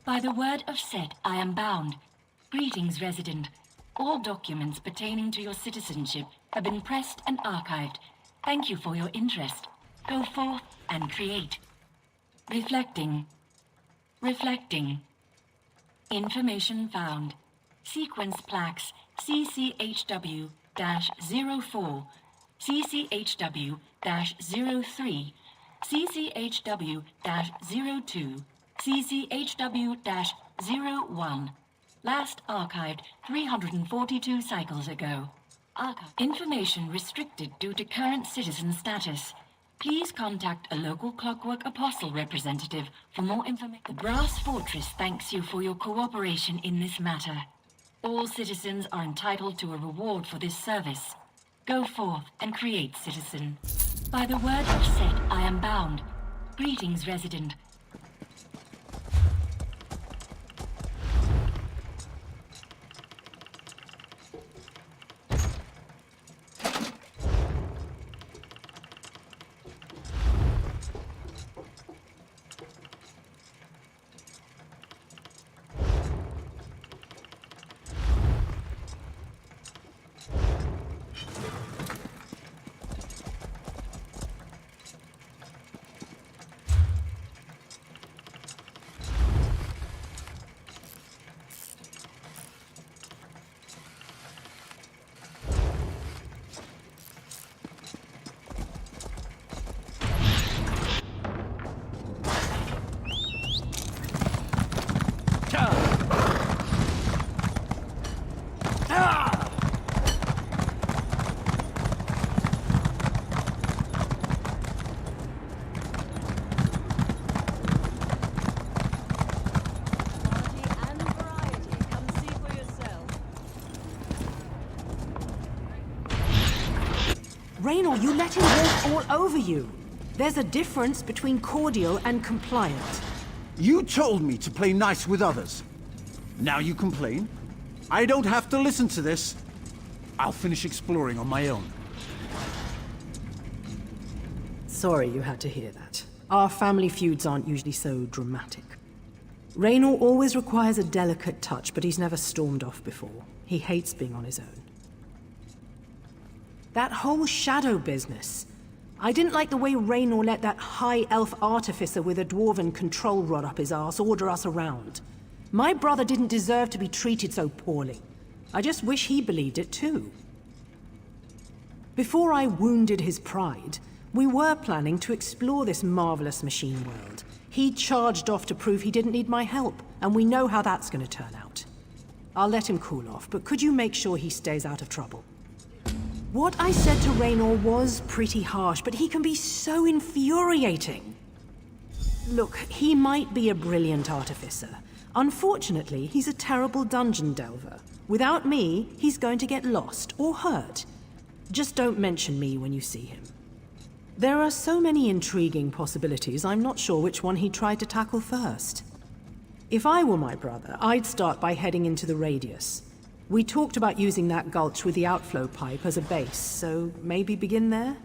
Speaker 2: By the word of Set, I am bound. Greetings, resident. All documents pertaining to your citizenship have been pressed and archived. Thank you for your interest. Go forth and create. Reflecting. Reflecting. Information found. Sequence plaques CCHW-04, CCHW-03, CCHW-02, CCHW-01. Last archived 342 cycles ago. Information restricted due to current citizen status. Please contact a local Clockwork Apostle representative for more information. The Brass Fortress thanks you for your cooperation in this matter. All citizens are entitled to a reward for this service. Go forth and create, citizen. By the word of Set, I am bound. Greetings, resident.
Speaker 8: Raynor, you let him walk all over you. There's a difference between cordial and compliant.
Speaker 11: You told me to play nice with others. Now you complain? I don't have to listen to this. I'll finish exploring on my own.
Speaker 8: Sorry you had to hear that. Our family feuds aren't usually so dramatic. Raynor always requires a delicate touch, but he's never stormed off before. He hates being on his own. That whole shadow business. I didn't like the way Raynor let that high elf artificer with a dwarven control rod up his arse order us around. My brother didn't deserve to be treated so poorly. I just wish he believed it too. Before I wounded his pride, we were planning to explore this marvelous machine world. He charged off to prove he didn't need my help, and we know how that's going to turn out. I'll let him cool off, but could you make sure he stays out of trouble? What I said to Raynor was pretty harsh, but he can be so infuriating. Look, he might be a brilliant artificer. Unfortunately, he's a terrible dungeon delver. Without me, he's going to get lost or hurt. Just don't mention me when you see him. There are so many intriguing possibilities, I'm not sure which one he tried to tackle first. If I were my brother, I'd start by heading into the Radius. We talked about using that gulch with the outflow pipe as a base, so maybe begin there?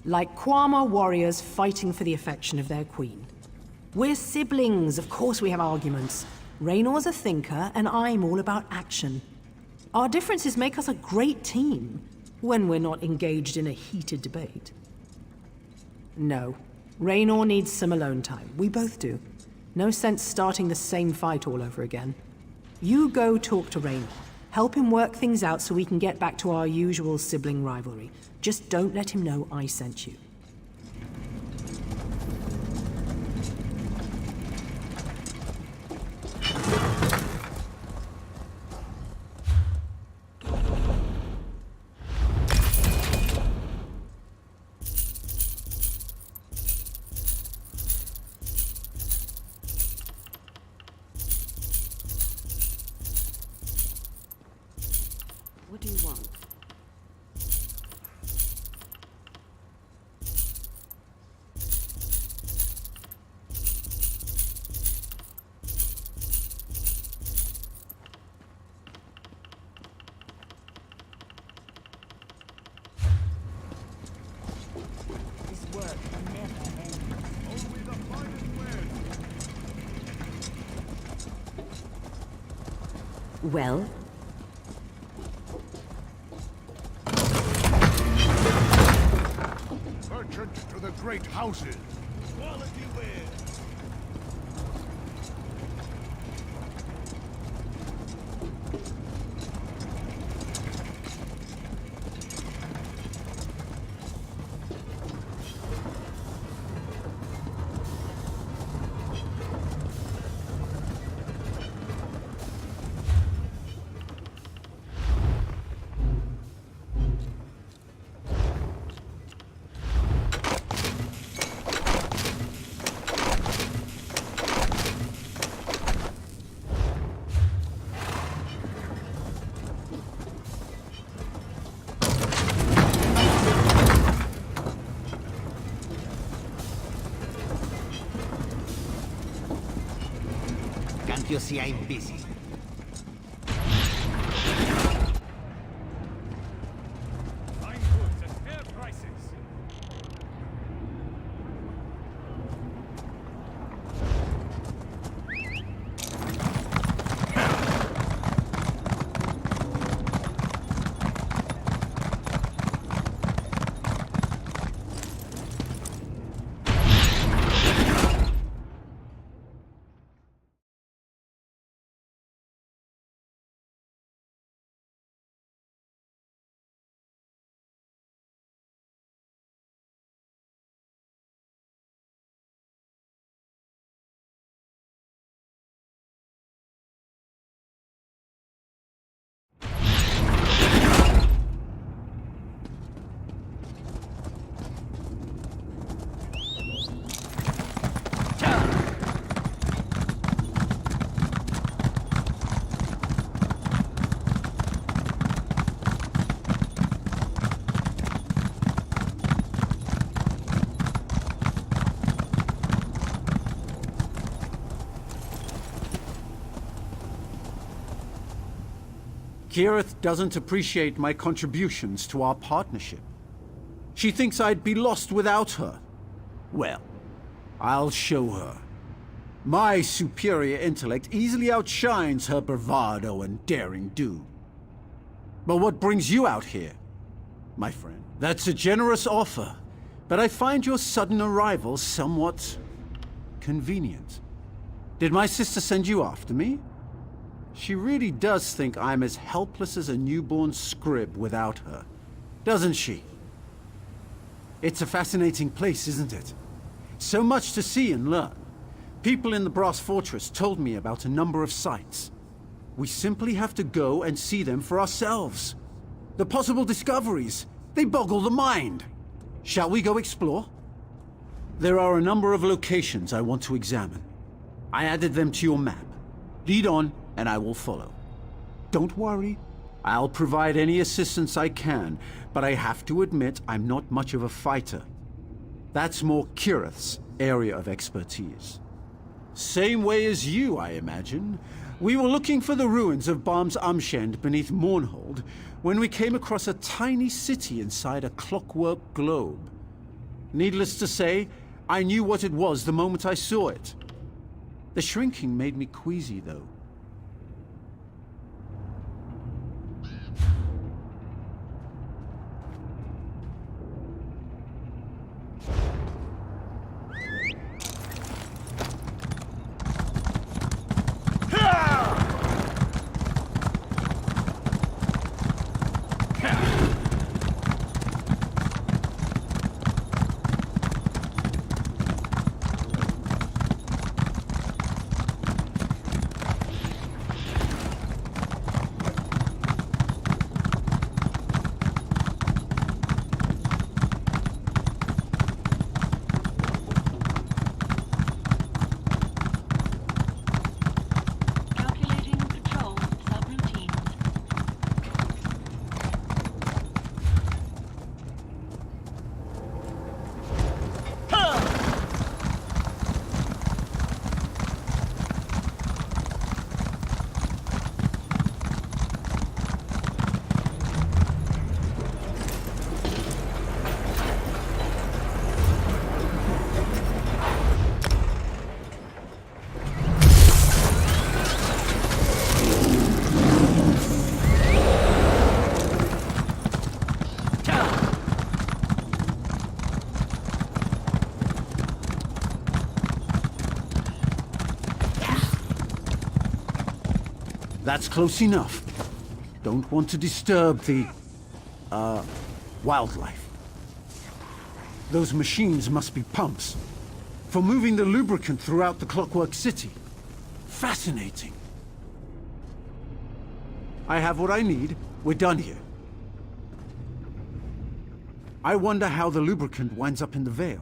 Speaker 8: Like Kwama warriors fighting for the affection of their queen. We're siblings, of course we have arguments. Raynor's a thinker, and I'm all about action. Our differences make us a great team, when we're not engaged in a heated debate. No, Raynor needs some alone time. We both do. No sense starting the same fight all over again. You go talk to Raynor. Help him work things out so we can get back to our usual sibling rivalry. Just don't let him know I sent you.
Speaker 5: What do you want? This work never ends. Only the finest win.
Speaker 1: Well?
Speaker 12: Merchant to the great houses. Quality wear.
Speaker 10: Can't you see I'm busy?
Speaker 12: Fine goods at fair prices.
Speaker 3: Kirith doesn't appreciate my contributions to our partnership. She thinks I'd be lost without her. Well, I'll show her. My superior intellect easily outshines her bravado and daring do. But what brings you out here, my friend? That's a generous offer, but I find your sudden arrival somewhat convenient. Did my sister send you after me? She really does think I'm as helpless as a newborn scrib without her, doesn't she? It's a fascinating place, isn't it? So much to see and learn. People in the Brass Fortress told me about a number of sites. We simply have to go and see them for ourselves. The possible discoveries, they boggle the mind. Shall we go explore? There are a number of locations I want to examine. I added them to your map. Lead on, and I will follow. Don't worry. I'll provide any assistance I can, but I have to admit I'm not much of a fighter. That's more Kirith's area of expertise. Same way as you, I imagine. We were looking for the ruins of Barm's Amshend beneath Mournhold when we came across a tiny city inside a clockwork globe. Needless to say, I knew what it was the moment I saw it. The shrinking made me queasy, though. That's close enough. Don't want to disturb the, wildlife. Those machines must be pumps for moving the lubricant throughout the Clockwork City. Fascinating. I have what I need. We're done here. I wonder how the lubricant winds up in the Veil.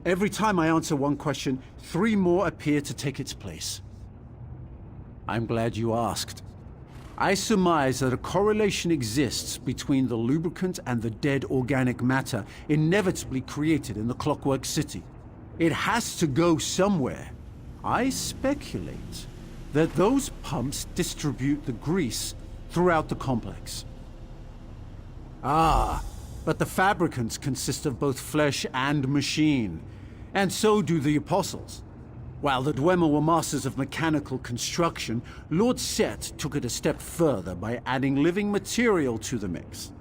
Speaker 3: Every time I answer one question, 3 more appear to take its place. I'm glad you asked. I surmise that a correlation exists between the lubricant and the dead organic matter inevitably created in the Clockwork City. It has to go somewhere. I speculate that those pumps distribute the grease throughout the complex. Ah, but the fabricants consist of both flesh and machine, and so do the apostles. While the Dwemer were masters of mechanical construction, Lord Set took it a step further by adding living material to the mix.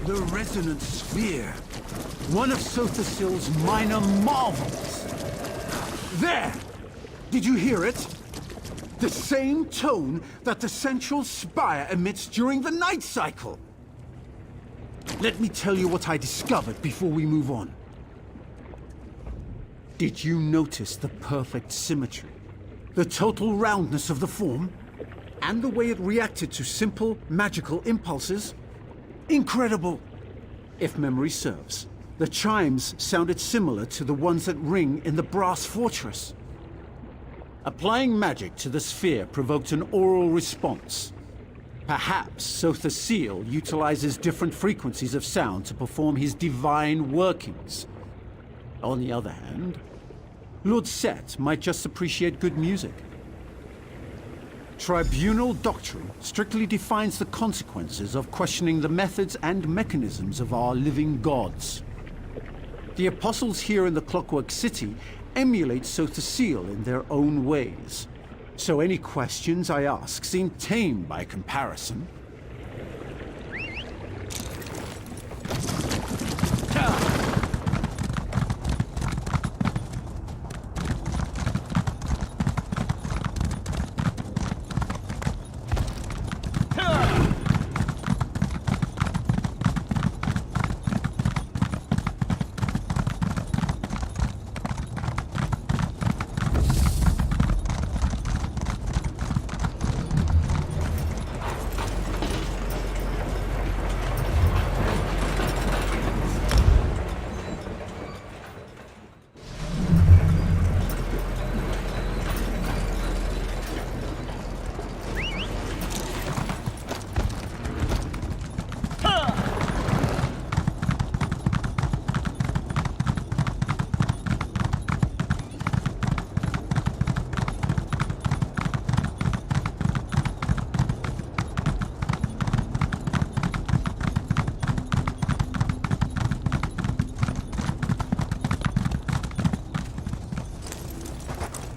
Speaker 3: The resonant sphere. One of Sothasil's minor marvels. There! Did you hear it? The same tone that the central spire emits during the night cycle. Let me tell you what I discovered before we move on. Did you notice the perfect symmetry? The total roundness of the form? And the way it reacted to simple, magical impulses? Incredible! If memory serves, the chimes sounded similar to the ones that ring in the Brass Fortress. Applying magic to the sphere provoked an aural response. Perhaps Sothasil utilizes different frequencies of sound to perform his divine workings. On the other hand, Lord Set might just appreciate good music. Tribunal doctrine strictly defines the consequences of questioning the methods and mechanisms of our living gods. The apostles here in the Clockwork City emulate Sothasil in their own ways, so any questions I ask seem tame by comparison.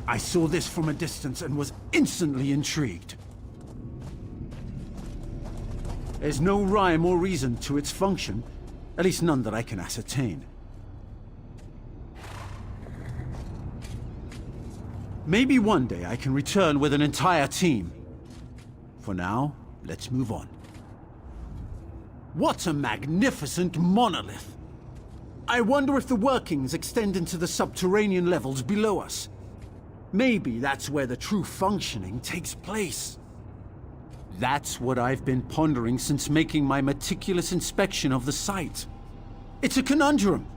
Speaker 3: I saw this from a distance and was instantly intrigued. There's no rhyme or reason to its function, at least none that I can ascertain. Maybe one day I can return with an entire team. For now, let's move on. What a magnificent monolith! I wonder if the workings extend into the subterranean levels below us. Maybe that's where the true functioning takes place. That's what I've been pondering since making my meticulous inspection of the site. It's a conundrum.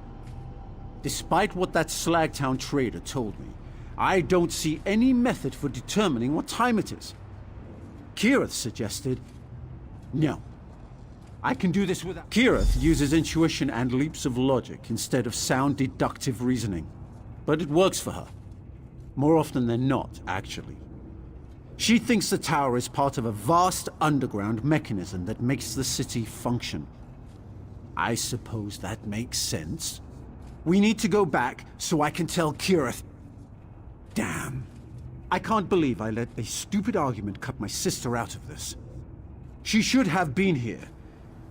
Speaker 3: Despite what that Slagtown trader told me, I don't see any method for determining what time it is. Kirith suggested... No. I can do this without... Kirith uses intuition and leaps of logic instead of sound deductive reasoning. But it works for her. More often than not, actually. She thinks the tower is part of a vast underground mechanism that makes the city function. I suppose that makes sense. We need to go back so I can tell Kirith... Damn. I can't believe I let a stupid argument cut my sister out of this. She should have been here.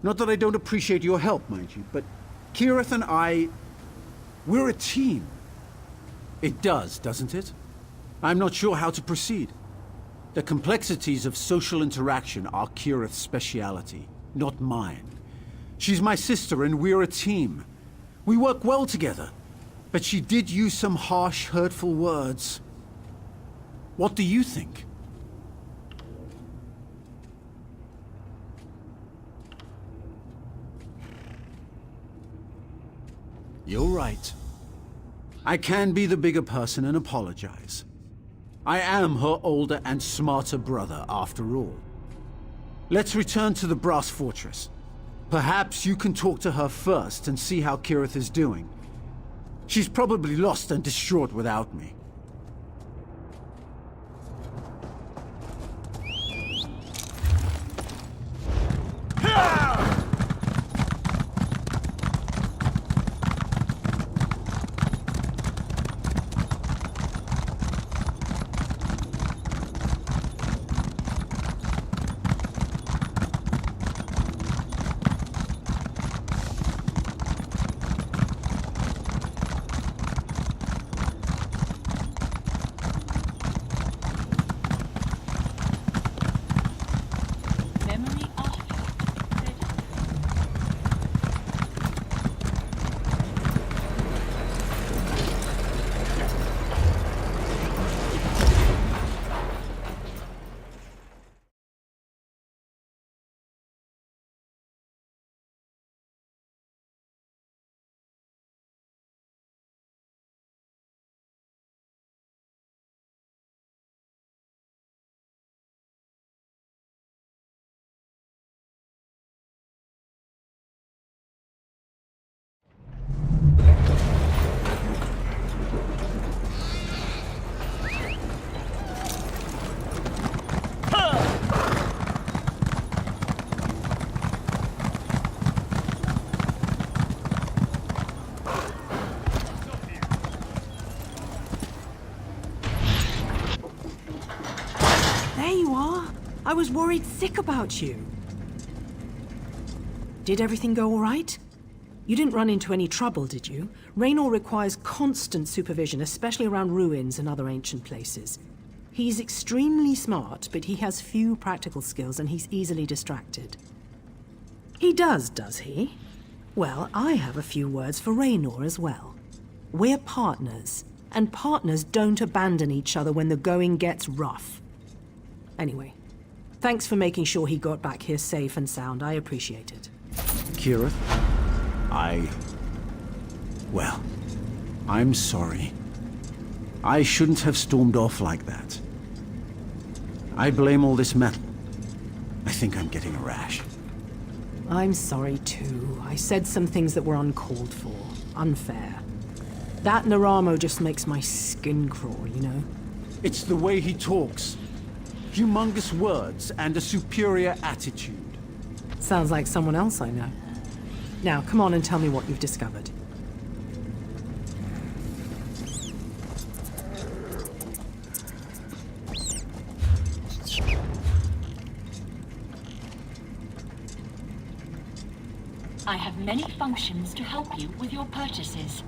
Speaker 3: Not that I don't appreciate your help, mind you, but Kirith and I... we're a team. It does, doesn't it? I'm not sure how to proceed. The complexities of social interaction are Kirith's speciality, not mine. She's my sister and we're a team. We work well together, but she did use some harsh, hurtful words. What do you think? You're right. I can be the bigger person and apologize. I am her older and smarter brother, after all. Let's return to the Brass Fortress. Perhaps you can talk to her first and see how Kirith is doing. She's probably lost and distraught without me.
Speaker 8: I was worried sick about you. Did everything go all right? You didn't run into any trouble, did you? Raynor requires constant supervision, especially around ruins and other ancient places. He's extremely smart, but he has few practical skills and he's easily distracted. He does he? Well, I have a few words for Raynor as well. We're partners, and partners don't abandon each other when the going gets rough. Anyway, thanks for making sure he got back here safe and sound. I appreciate it.
Speaker 3: Kirith, well, I'm sorry. I shouldn't have stormed off like that. I blame all this metal. I think I'm getting a rash.
Speaker 8: I'm sorry too. I said some things that were uncalled for, unfair. That Naramo just makes my skin crawl, you know?
Speaker 3: It's the way he talks. Humongous words and a superior attitude.
Speaker 8: Sounds like someone else I know. Now, come on and tell me what you've discovered.
Speaker 2: I have many functions to help you with your purchases.